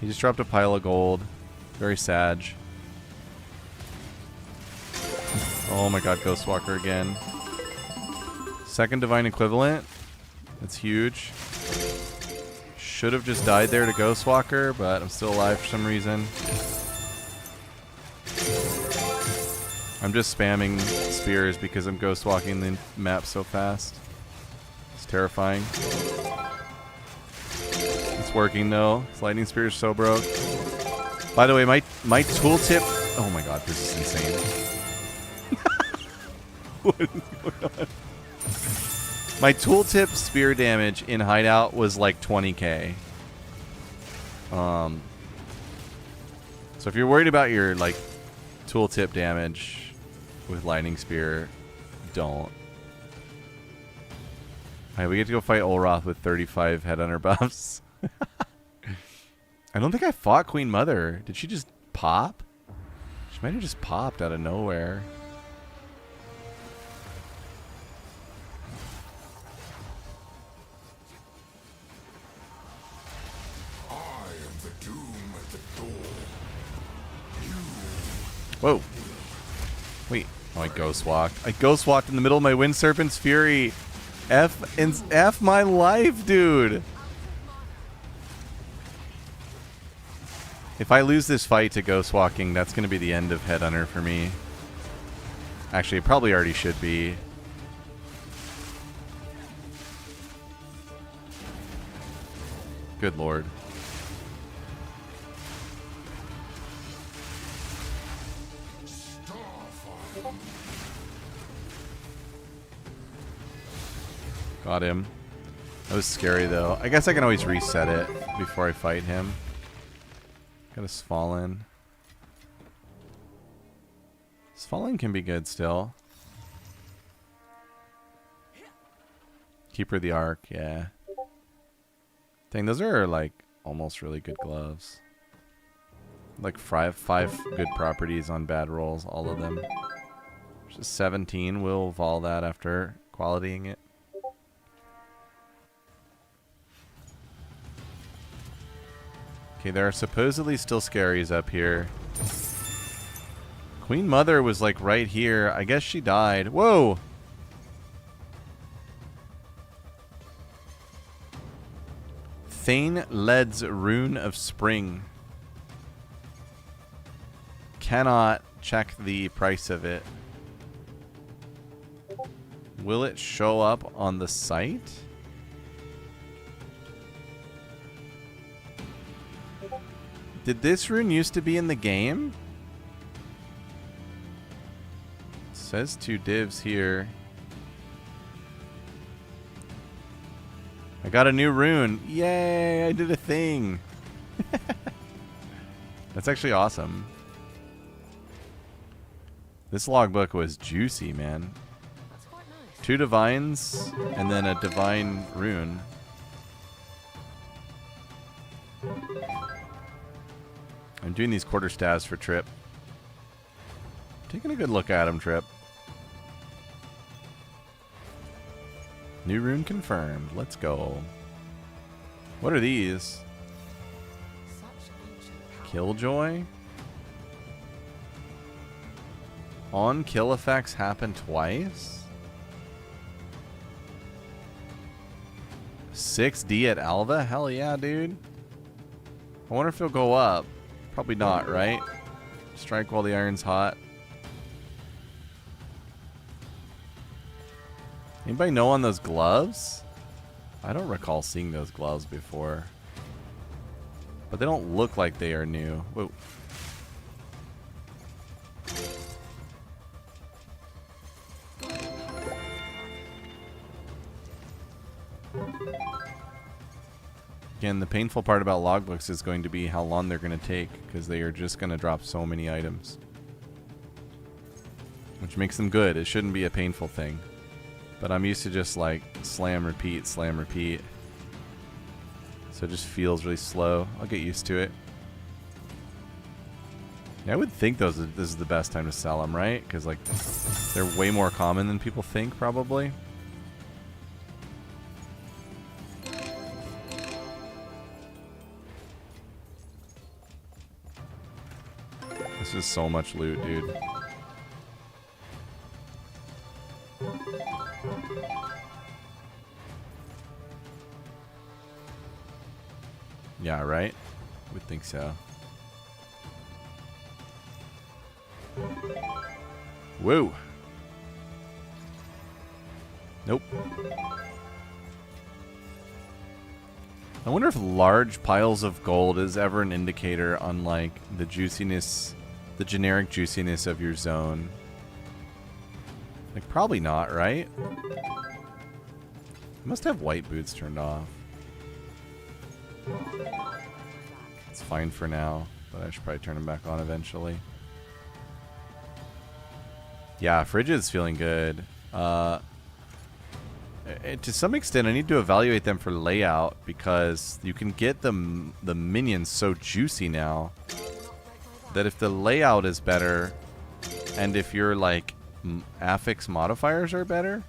He just dropped a pile of gold. Very sad. Oh my god, Ghostwalker again. Second Divine Equivalent. That's huge. Should have just died there to Ghostwalker, but I'm still alive for some reason. I'm just spamming spears because I'm Ghostwalking the map so fast. It's terrifying. It's working though. This lightning spear is so broke. By the way, my tooltip... Oh my god, this is insane. What is going on? My tooltip spear damage in Hideout was like 20k. So if you're worried about your like tooltip damage with lightning spear, don't. Alright, we get to go fight Olroth with 35 Headhunter buffs. I don't think I fought Queen Mother. Did she just pop? She might have just popped out of nowhere. Whoa. Wait. Oh, I ghost walked. I ghost walked in the middle of my Wind Serpent's Fury. F my life, dude. If I lose this fight to ghost walking, that's going to be the end of Headhunter for me. Actually, it probably already should be. Good lord. Got him. That was scary, though. I guess I can always reset it before I fight him. Got a Svalin. Svalin can be good still. Keeper of the Ark, yeah. Dang, those are, like, almost really good gloves. Like, five good properties on bad rolls, all of them. Just 17. We'll vol that after qualitying it. Okay, there are supposedly still scaries up here. Queen Mother was like right here. I guess she died. Whoa! Thane Led's Rune of Spring. Cannot check the price of it. Will it show up on the site? Did this rune used to be in the game? It says 2 divs here. I got a new rune. Yay, I did a thing. That's actually awesome. This logbook was juicy, man. That's quite nice. 2 divines and then a divine rune. I'm doing these quarter staves for Trip. Taking a good look at him, Trip. New rune confirmed. Let's go. What are these? Such ancient power. Killjoy? On kill effects happen twice? 6D at Alva? Hell yeah, dude. I wonder if it'll go up. Probably not, right? Strike while the iron's hot. Anybody know on those gloves? I don't recall seeing those gloves before. But they don't look like they are new. Whoa. Again, the painful part about logbooks is going to be how long they're going to take, because they are just going to drop so many items. Which makes them good. It shouldn't be a painful thing. But I'm used to just like slam, repeat, slam, repeat. So it just feels really slow. I'll get used to it. Yeah, I would think this is the best time to sell them, right? Because like they're way more common than people think, probably. This is so much loot, dude. Yeah, right? Would think so. Whoa. Nope. I wonder if large piles of gold is ever an indicator on like the juiciness, the generic juiciness of your zone. Like probably not, right? I must have white boots turned off. It's fine for now, but I should probably turn them back on eventually. Yeah, Frigid's feeling good. To some extent, I need to evaluate them for layout because you can get the minions so juicy now that if the layout is better and if your like affix modifiers are better,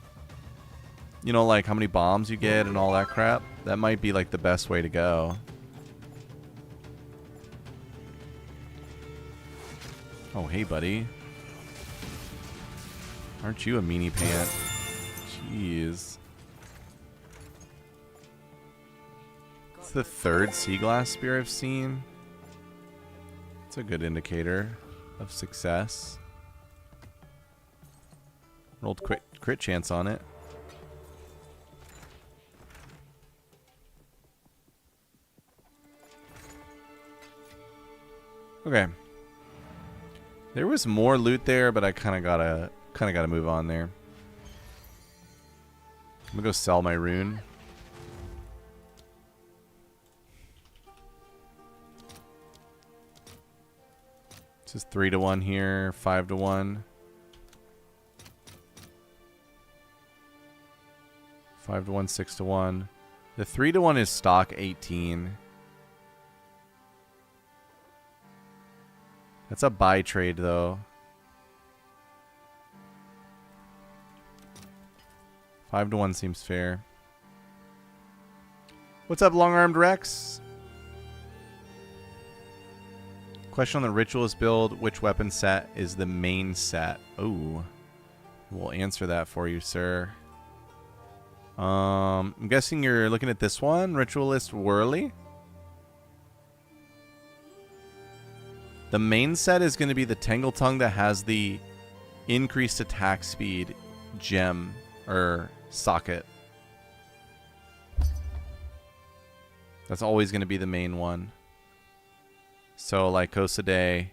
you know, like how many bombs you get and all that crap, that might be like the best way to go. Oh, hey, buddy. Aren't you a meanie pant? Jeez. It's the 3rd sea glass spear I've seen. It's a good indicator of success. Rolled crit chance on it. Okay. There was more loot there, but I kind of gotta move on there. I'm gonna go sell my rune. This is 3 to 1 here, 5 to 1. 5 to 1, 6 to 1. The 3 to 1 is stock 18. That's a buy trade though. 5 to 1 seems fair. What's up, long-armed Rex? Question on the Ritualist build. Which weapon set is the main set? Oh, we'll answer that for you, sir. I'm guessing you're looking at this one, Ritualist Whirly. The main set is going to be the Tangle Tongue that has the increased attack speed gem or socket. That's always going to be the main one. So like Lycosidé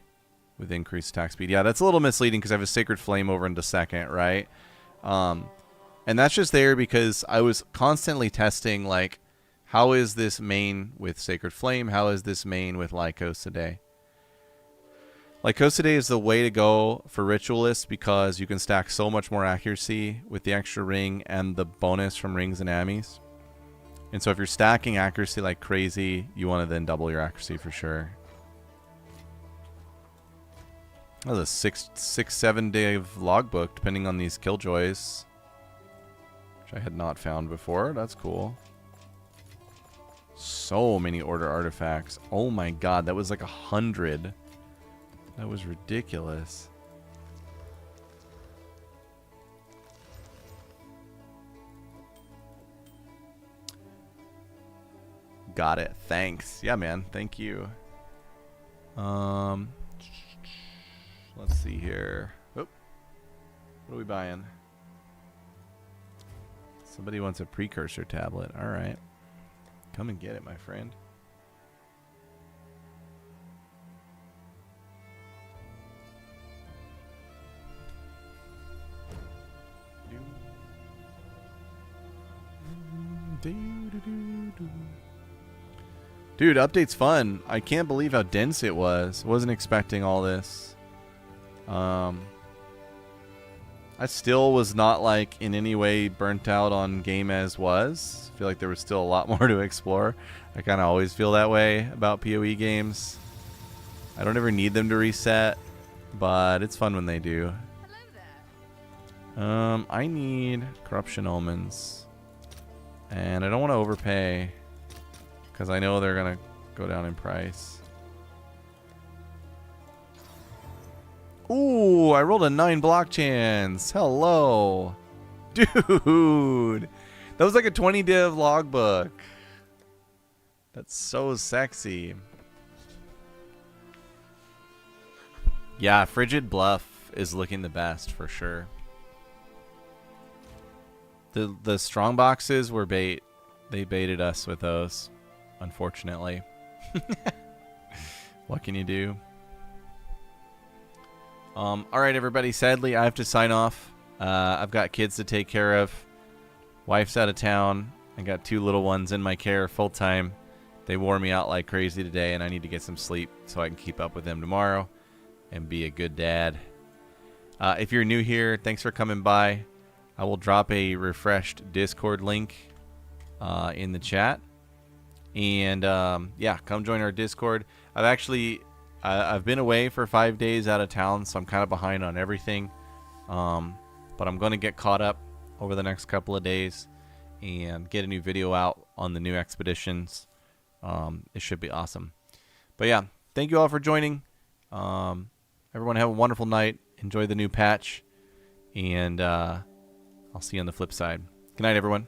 with increased attack speed. Yeah, that's a little misleading because I have a Sacred Flame over into second, right? And that's just there because I was constantly testing, like, how is this main with Sacred Flame? How is this main with Lycosidé? Lycosidé is the way to go for Ritualists because you can stack so much more accuracy with the extra ring and the bonus from rings and ammies. And so if you're stacking accuracy like crazy, you want to then double your accuracy for sure. That was a 6-7 day logbook, depending on these killjoys, which I had not found before. That's cool. So many order artifacts. Oh my god, that was like 100. That was ridiculous. Got it. Thanks. Yeah, man. Thank you. Let's see here. Oh, what are we buying? Somebody wants a precursor tablet. All right. Come and get it, my friend. Dude, update's fun. I can't believe how dense it was. Wasn't expecting all this. I still was not like in any way burnt out on game as was. I feel like there was still a lot more to explore. I kind of always feel that way about PoE games. I don't ever need them to reset, but it's fun when they do. Hello there. I need Corruption Omens. And I don't want to overpay because I know they're going to go down in price. Ooh, I rolled a 9 block chance. Hello. Dude. That was like a 20 div logbook. That's so sexy. Yeah, Frigid Bluff is looking the best for sure. The strong boxes were bait. They baited us with those, unfortunately. What can you do? All right, everybody. Sadly, I have to sign off. I've got kids to take care of. Wife's out of town. I got 2 little ones in my care full time. They wore me out like crazy today, and I need to get some sleep so I can keep up with them tomorrow and be a good dad. If you're new here, thanks for coming by. I will drop a refreshed Discord link in the chat. And yeah, come join our Discord. I've been away for 5 days out of town, so I'm kind of behind on everything. But I'm going to get caught up over the next couple of days and get a new video out on the new expeditions. It should be awesome. But yeah, thank you all for joining. Everyone have a wonderful night. Enjoy the new patch. And I'll see you on the flip side. Good night, everyone.